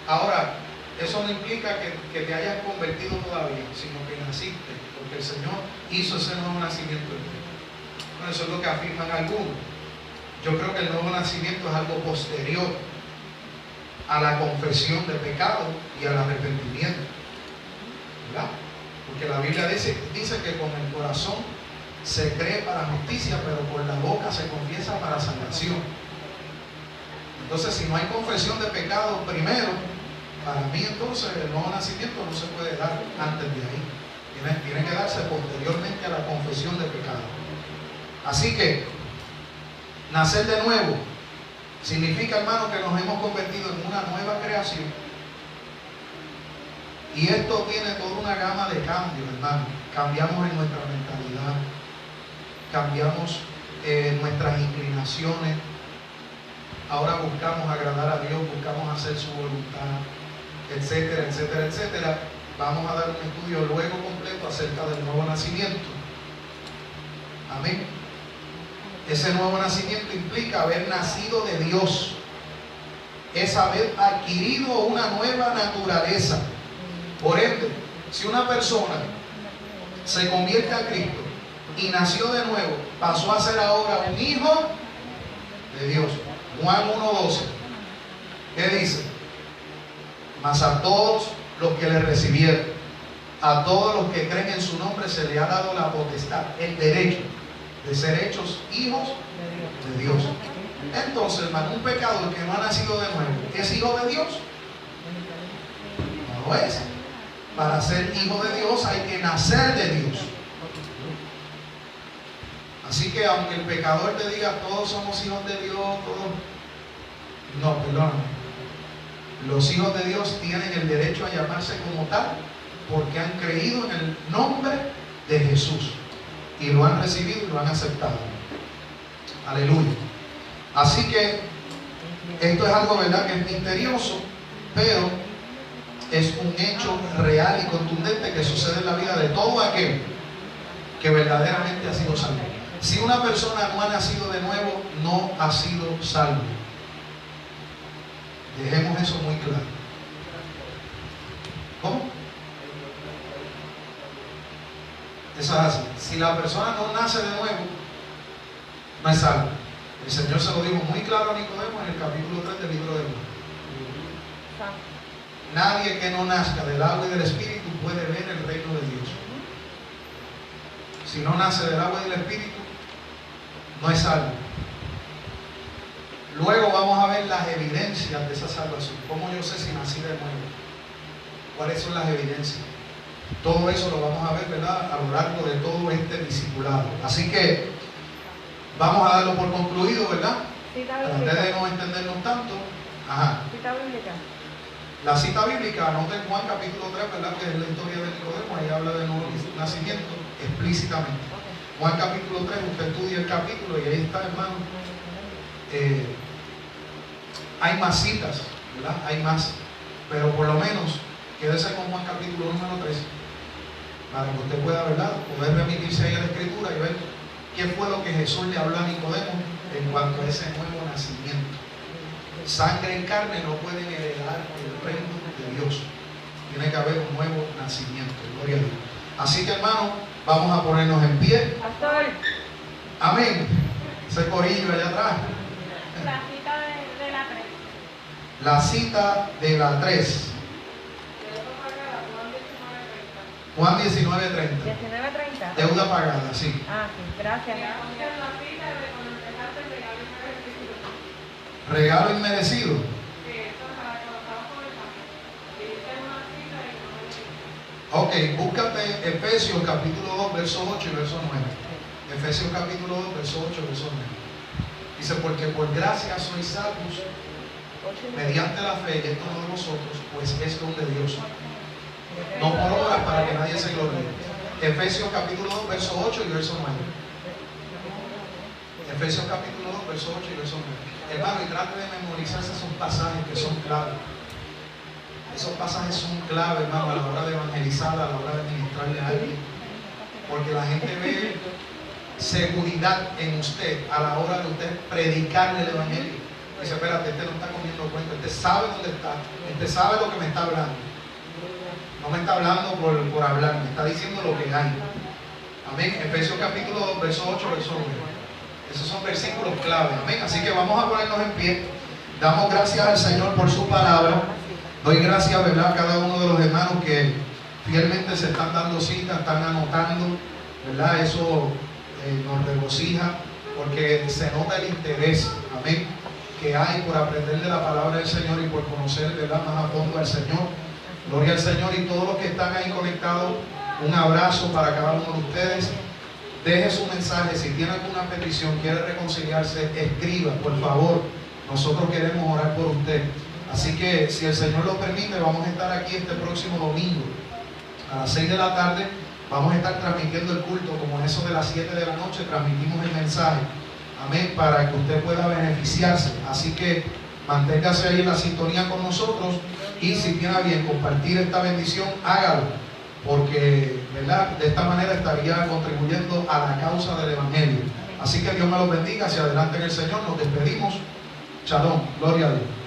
Ahora, eso no implica que te hayas convertido todavía, sino que naciste, porque el Señor hizo ese nuevo nacimiento en ti. Bueno, eso es lo que afirman algunos. Yo creo que el nuevo nacimiento es algo posterior a la confesión de pecado y al arrepentimiento, ¿verdad? Porque la Biblia dice que con el corazón se cree para justicia, pero por la boca se confiesa para salvación. Entonces, si no hay confesión de pecado primero, para mí entonces el nuevo nacimiento no se puede dar antes de ahí. Tiene que darse posteriormente a la confesión de pecado. Así que nacer de nuevo significa, hermano, que nos hemos convertido en una nueva creación. Y esto tiene toda una gama de cambios, hermano. Cambiamos en nuestra mentalidad, cambiamos nuestras inclinaciones. Ahora buscamos agradar a Dios, buscamos hacer su voluntad, etcétera, etcétera, etcétera. Vamos a dar un estudio luego completo acerca del nuevo nacimiento. Amén. Ese nuevo nacimiento implica haber nacido de Dios. Es haber adquirido una nueva naturaleza. Por ende, si una persona se convierte a Cristo y nació de nuevo, pasó a ser ahora un hijo de Dios. Juan 1:12. ¿Qué dice? Mas a todos los que le recibieron, a todos los que creen en su nombre, se le ha dado la potestad, el derecho de ser hechos hijos de Dios. Entonces, hermano, un pecador que no ha nacido de nuevo, ¿es hijo de Dios? No lo es. Para ser hijo de Dios hay que nacer de Dios. Así que aunque el pecador te diga todos somos hijos de Dios, todos, no, perdóname. Los hijos de Dios tienen el derecho a llamarse como tal porque han creído en el nombre de Jesús y lo han recibido y lo han aceptado. Aleluya. Así que esto es algo, ¿verdad?, que es misterioso, pero es un hecho real y contundente que sucede en la vida de todo aquel que verdaderamente ha sido salvo. Si una persona no ha nacido de nuevo, no ha sido salvo. Dejemos eso muy claro. ¿Cómo? Eso es así. Si la persona no nace de nuevo, no es salvo. El Señor se lo dijo muy claro a Nicodemo en el capítulo 3 del libro de Juan. Nadie que no nazca del agua y del Espíritu puede ver el reino de Dios. Si no nace del agua y del Espíritu, no es salvo. Luego vamos a ver las evidencias de esa salvación. ¿Cómo yo sé si nací de nuevo? ¿Cuáles son las evidencias? Todo eso lo vamos a ver, ¿verdad?, a lo largo de todo este discipulado. Así que vamos a darlo por concluido, ¿verdad? Traté de no extendernos tanto. Ajá. Cita bíblica. La cita bíblica, anoten Juan capítulo 3, ¿verdad?, que es la historia de Nicodemo. Ahí habla de nuevo nacimiento explícitamente. Juan capítulo 3, usted estudia el capítulo y ahí está, hermano, hay más citas, ¿verdad? Hay más, pero por lo menos quédese con Juan capítulo número 3 para que usted pueda, ¿verdad?, poder remitirse ahí a la Escritura y ver qué fue lo que Jesús le habló a Nicodemo en cuanto a ese nuevo nacimiento. Sangre y carne no pueden heredar el reino de Dios. Tiene que haber un nuevo nacimiento. Gloria a Dios. Así que, hermano, vamos a ponernos en pie. Pastor, Amén. Ese corillo allá atrás. la cita de la 3. La cita de la 3. Juan 19:30. 19:30. Deuda pagada, sí. Ah, sí, gracias. Regalo inmerecido. Ok, búscate Efesios capítulo 2, verso 8 y verso 9. Efesios capítulo 2, verso 8 y verso 9. Dice, porque por gracia sois salvos mediante la fe, y esto no de vosotros, pues es don de Dios. No por obras para que nadie se gloríe. Efesios capítulo 2, verso 8 y verso 9. Efesios capítulo 2, verso 8 y verso 9. Hermano, y trate de memorizarse esos pasajes que son claves. Esos pasajes son clave, hermano, a la hora de evangelizar, a la hora de ministrarle a alguien. Porque la gente ve seguridad en usted a la hora de usted predicarle el evangelio. Dice, espérate, este no está comiendo cuenta, este sabe dónde está, este sabe lo que me está hablando. No me está hablando por hablar, me está diciendo lo que hay. Amén. Efesios capítulo 2, verso 8, verso 9. Esos son versículos clave. Amén. Así que vamos a ponernos en pie. Damos gracias al Señor por su palabra. Doy gracias, ¿verdad?, a cada uno de los hermanos que fielmente se están dando cita, están anotando, ¿verdad? Eso nos regocija porque se nota el interés, amén, que hay por aprender de la palabra del Señor y por conocer, ¿verdad?, más a fondo al Señor. Gloria al Señor. Y todos los que están ahí conectados, un abrazo para cada uno de ustedes. Deje su mensaje, si tiene alguna petición, quiere reconciliarse, escriba, por favor. Nosotros queremos orar por usted. Así que, si el Señor lo permite, vamos a estar aquí este próximo domingo a las 6 de la tarde. Vamos a estar transmitiendo el culto, como en eso de las 7 de la noche, transmitimos el mensaje. Amén, para que usted pueda beneficiarse. Así que manténgase ahí en la sintonía con nosotros y si tiene a bien compartir esta bendición, hágalo, porque, ¿verdad?, de esta manera estaría contribuyendo a la causa del Evangelio. Así que Dios me los bendiga. Hacia adelante en el Señor. Nos despedimos. Shalom. Gloria a Dios.